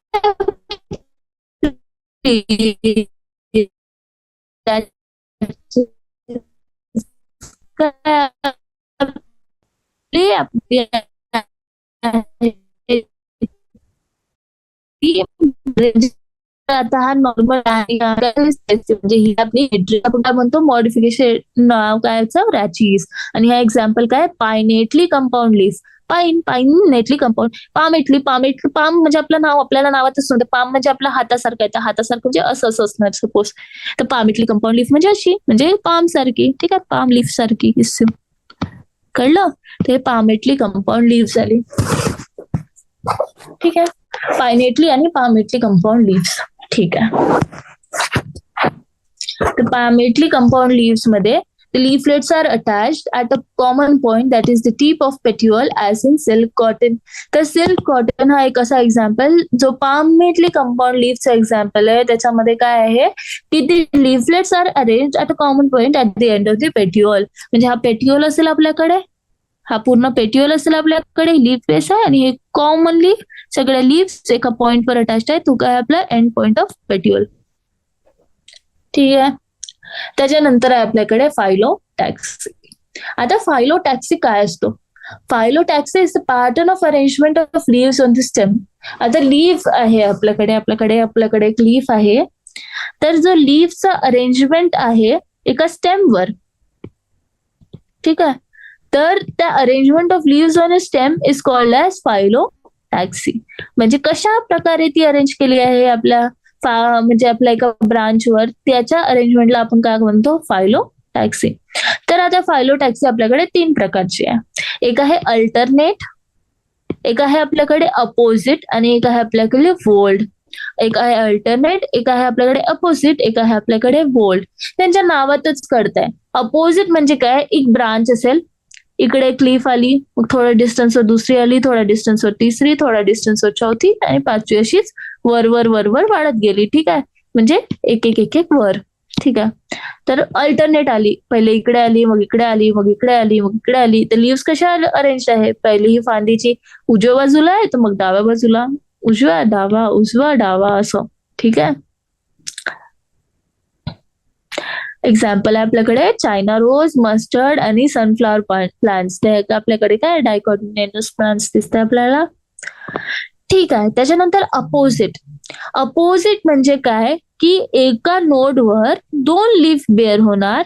Speaker 1: आता हा नॉर्मल आहे, म्हणजे ही आपली आपण काय म्हणतो, मॉडिफिकेशन नाव काय रॅचीज. आणि हा एक्झाम्पल काय, पायनेटली कंपाऊंड लीफ. पाइनेटली कंपाऊंड. पाम म्हणजे आपलं नाव आपल्याला नावातच नव्हतं. पाम म्हणजे आपल्या हातासारखं आहे. त्या हातासारखं म्हणजे असं असं असणार सपोज. तर पामेटली कंपाऊंड लीफ म्हणजे अशी, म्हणजे पाम सारखी. ठीक आहे, पाम लीफ सारखी. कळलं? ते पामेटली कंपाऊंड लीव्ह झाली. ठीक आहे, पायनेटली आणि पामेटली कंपाऊंड लीव्स. ठीक आहे. तर पामेटली कंपाऊंड लीव्स मध्ये the leaflets are attached at a common point, that is the tip of petiole, as in silk cotton. तर सिल्क कॉटन हा एक असा एक्झाम्पल जो पामेटली कंपाऊंड लीव्हचा एक्झाम्पल आहे. त्याच्यामध्ये काय आहे की the leaflets are arrange at a common point at the end of the petiole. म्हणजे हा पेट्युअल असेल आपल्याकडे, हा पूर्ण पेट्युअल असेल आपल्याकडे, लीफ बेस आहे आणि हे कॉमनली सगळ्या लीव्स एका पॉइंटवर अटॅच आहे. तो काय आपला एंड पॉइंट ऑफ पेट्युअल. ठीक आहे. त्याच्यानंतर आहे आपल्याकडे फायलोटॅक्सी. आता फायलोटॅक्सी काय असतो? Phyllotaxy is the pattern of arrangement of leaves on the stem. आता लीफ आहे आपल्याकडे एक लीफ आहे. तर जो लीफचा अरेंजमेंट आहे एका स्टेमवर, ठीक आहे, तर त्या arrangement of leaves on a stem is called as phyllotaxy. म्हणजे कशा प्रकारे ती अरेंज केली आहे आपल्या म्हणजे आपल्या एका ब्रांचवर, त्याच्या अरेंजमेंटला आपण काय म्हणतो? फायलोटॅक्सी. तर आता फायलोटॅक्सी आपल्याकडे 3 प्रकारची आहे. एक आहे अल्टरनेट, एक आहे आपल्याकडे अपोजिट आणि एक आहे आपल्याकडे वोल्ड. एक आहे अल्टरनेट, एक आहे आपल्याकडे अपोजिट, एक आहे आपल्याकडे वोल्ड. त्यांच्या नावातच कळतंय. अपोजिट म्हणजे काय? एक ब्रांच असेल, इकडे एक लीफ आली, मग थोड्या डिस्टन्सवर दुसरी आली, थोड्या डिस्टन्सवर तिसरी, थोड्या डिस्टन्सवर चौथी आणि 5वी अशीच वर वर वर वर वाढत गेली. ठीक आहे, म्हणजे एक एक एक एक वर. ठीक आहे. तर अल्टरनेट आली, पहिले इकडे आली, मग इकडे आली, मग इकडे आली, मग इकडे आली. तर लीव्स कशा अरेंज आहे? पहिली ही फांदीची उजव्या बाजूला आहे, तर मग डाव्या बाजूला उजव्या डावा उजवा डावा असं. ठीक आहे. एक्झाम्पल आहे आपल्याकडे चायना रोज, मस्टर्ड आणि सनफ्लॉवर प्लांट्स. ते आपल्याकडे काय डायकॉटिनेटस प्लांट्स दिसते आपल्याला. ठीक आहे. त्याच्यानंतर अपोजिट. अपोजिट म्हणजे काय की एका नोडवर 2 लीफ बेअर होणार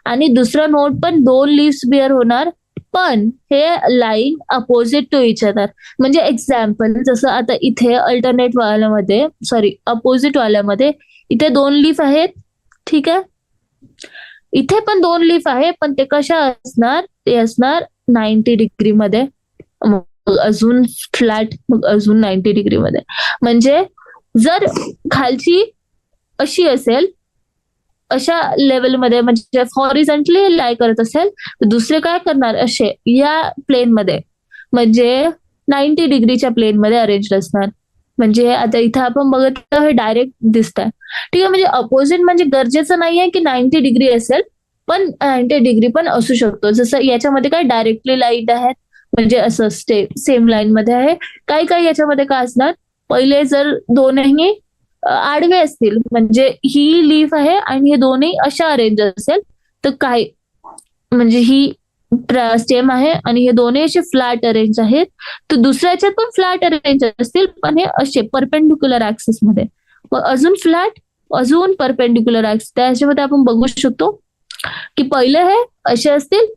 Speaker 1: आणि दुसरा नोड पण 2 लीव्स बेअर होणार, पण हे line opposite to each other. म्हणजे एक्झाम्पल जसं आता इथे अल्टरनेट वाल्यामध्ये, सॉरी अपोजिट वाल्यामध्ये इथे 2 लीफ आहेत. ठीक आहे. इथे पण 2 लीफ आहे, पण ते कशा असणार? ते असणार 90 डिग्री मध्ये, मग अजून फ्लॅट, मग अजून 90 डिग्री मध्ये. म्हणजे जर खालची अशी असेल, अशा लेवलमध्ये म्हणजे हॉरिझॉन्टली लाय करत असेल, तर दुसरे काय करणार? असे या प्लेन मध्ये, म्हणजे 90 डिग्रीच्या प्लेन मध्ये अरेंज असणार. म्हणजे आता इथे आपण बघत हे डायरेक्ट दिसत आहे. ठीक आहे. म्हणजे अपोजिट म्हणजे गरजेचं नाहीये की 90 डिग्री असेल, पण 90 डिग्री पण असू शकतो. जसं याच्यामध्ये काय डायरेक्टली लाईट आहेत, म्हणजे असं सेम लाईन मध्ये आहे. काही याच्यामध्ये काय असणार? पहिले जर दोनही आडवे असतील, म्हणजे ही लीफ आहे आणि हे दोन्ही अशा अरेंज असेल, तर काय म्हणजे ही स्टेम आहे आणि हे दोन्ही असे फ्लॅट अरेंज आहेत, तर दुसऱ्याच्यात पण फ्लॅट अरेंज असतील, पण हे असे परपेंडिक्युलर ऍक्सिस मध्ये. मग अजून फ्लॅट, अजून परपेंडिक्युलर ऍक्सिस. त्याच्यामध्ये आपण बघू शकतो की पहिले हे असे असतील,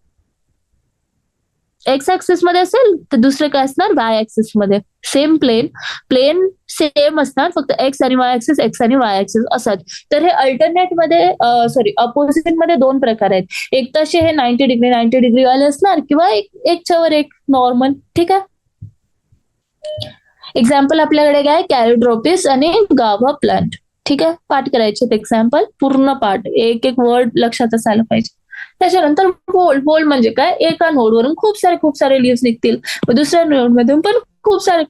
Speaker 1: एक्स ऍक्सिस मध्ये असेल, तर दुसरे काय असणार? वाय ऍक्सिस मध्ये. सेम प्लेन सेम असणार, फक्त एक्स आणि वाय ऍक्सिस असतात. तर हे अल्टरनेट मध्ये अपोजिट मध्ये 2 प्रकार आहेत. एक तसे हे 90 डिग्री वाले असणार, किंवा एकच्या वर एक नॉर्मल. ठीक आहे. एक्झाम्पल आपल्याकडे काय? कॅलिड्रोपिस आणि गावा प्लांट. ठीक आहे. पाठ करायचे एक्झाम्पल, पूर्ण पाठ, एक एक वर्ड लक्षात असायला पाहिजे. त्याच्यानंतर वोल्ड म्हणजे काय? एका नोडवरून खूप सारे लीव्स निघतील, दुसऱ्या नोड मधून पण खूप सारे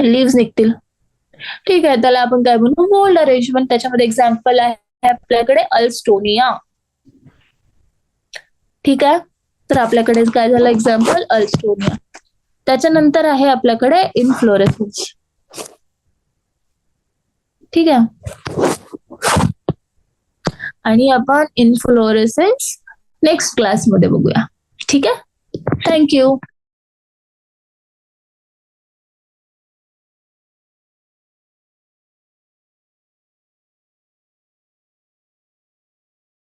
Speaker 1: लीव्स निघतील. ठीक आहे. त्याला आपण काय म्हणू? वोल्ड अरेंजमेंट. त्याच्यामध्ये एक्झाम्पल आहे आपल्याकडे अल्स्टोनिया. ठीक आहे. तर आपल्याकडे काय झालं? एक्झाम्पल अल्स्टोनिया. त्याच्यानंतर आहे आपल्याकडे इन्फ्लोरेसन्स. ठीक आहे. आणि आपण इन्फ्लोरेसन्स नेक्स्ट क्लासमध्ये बघूया. ठीक आहे. थँक्यू.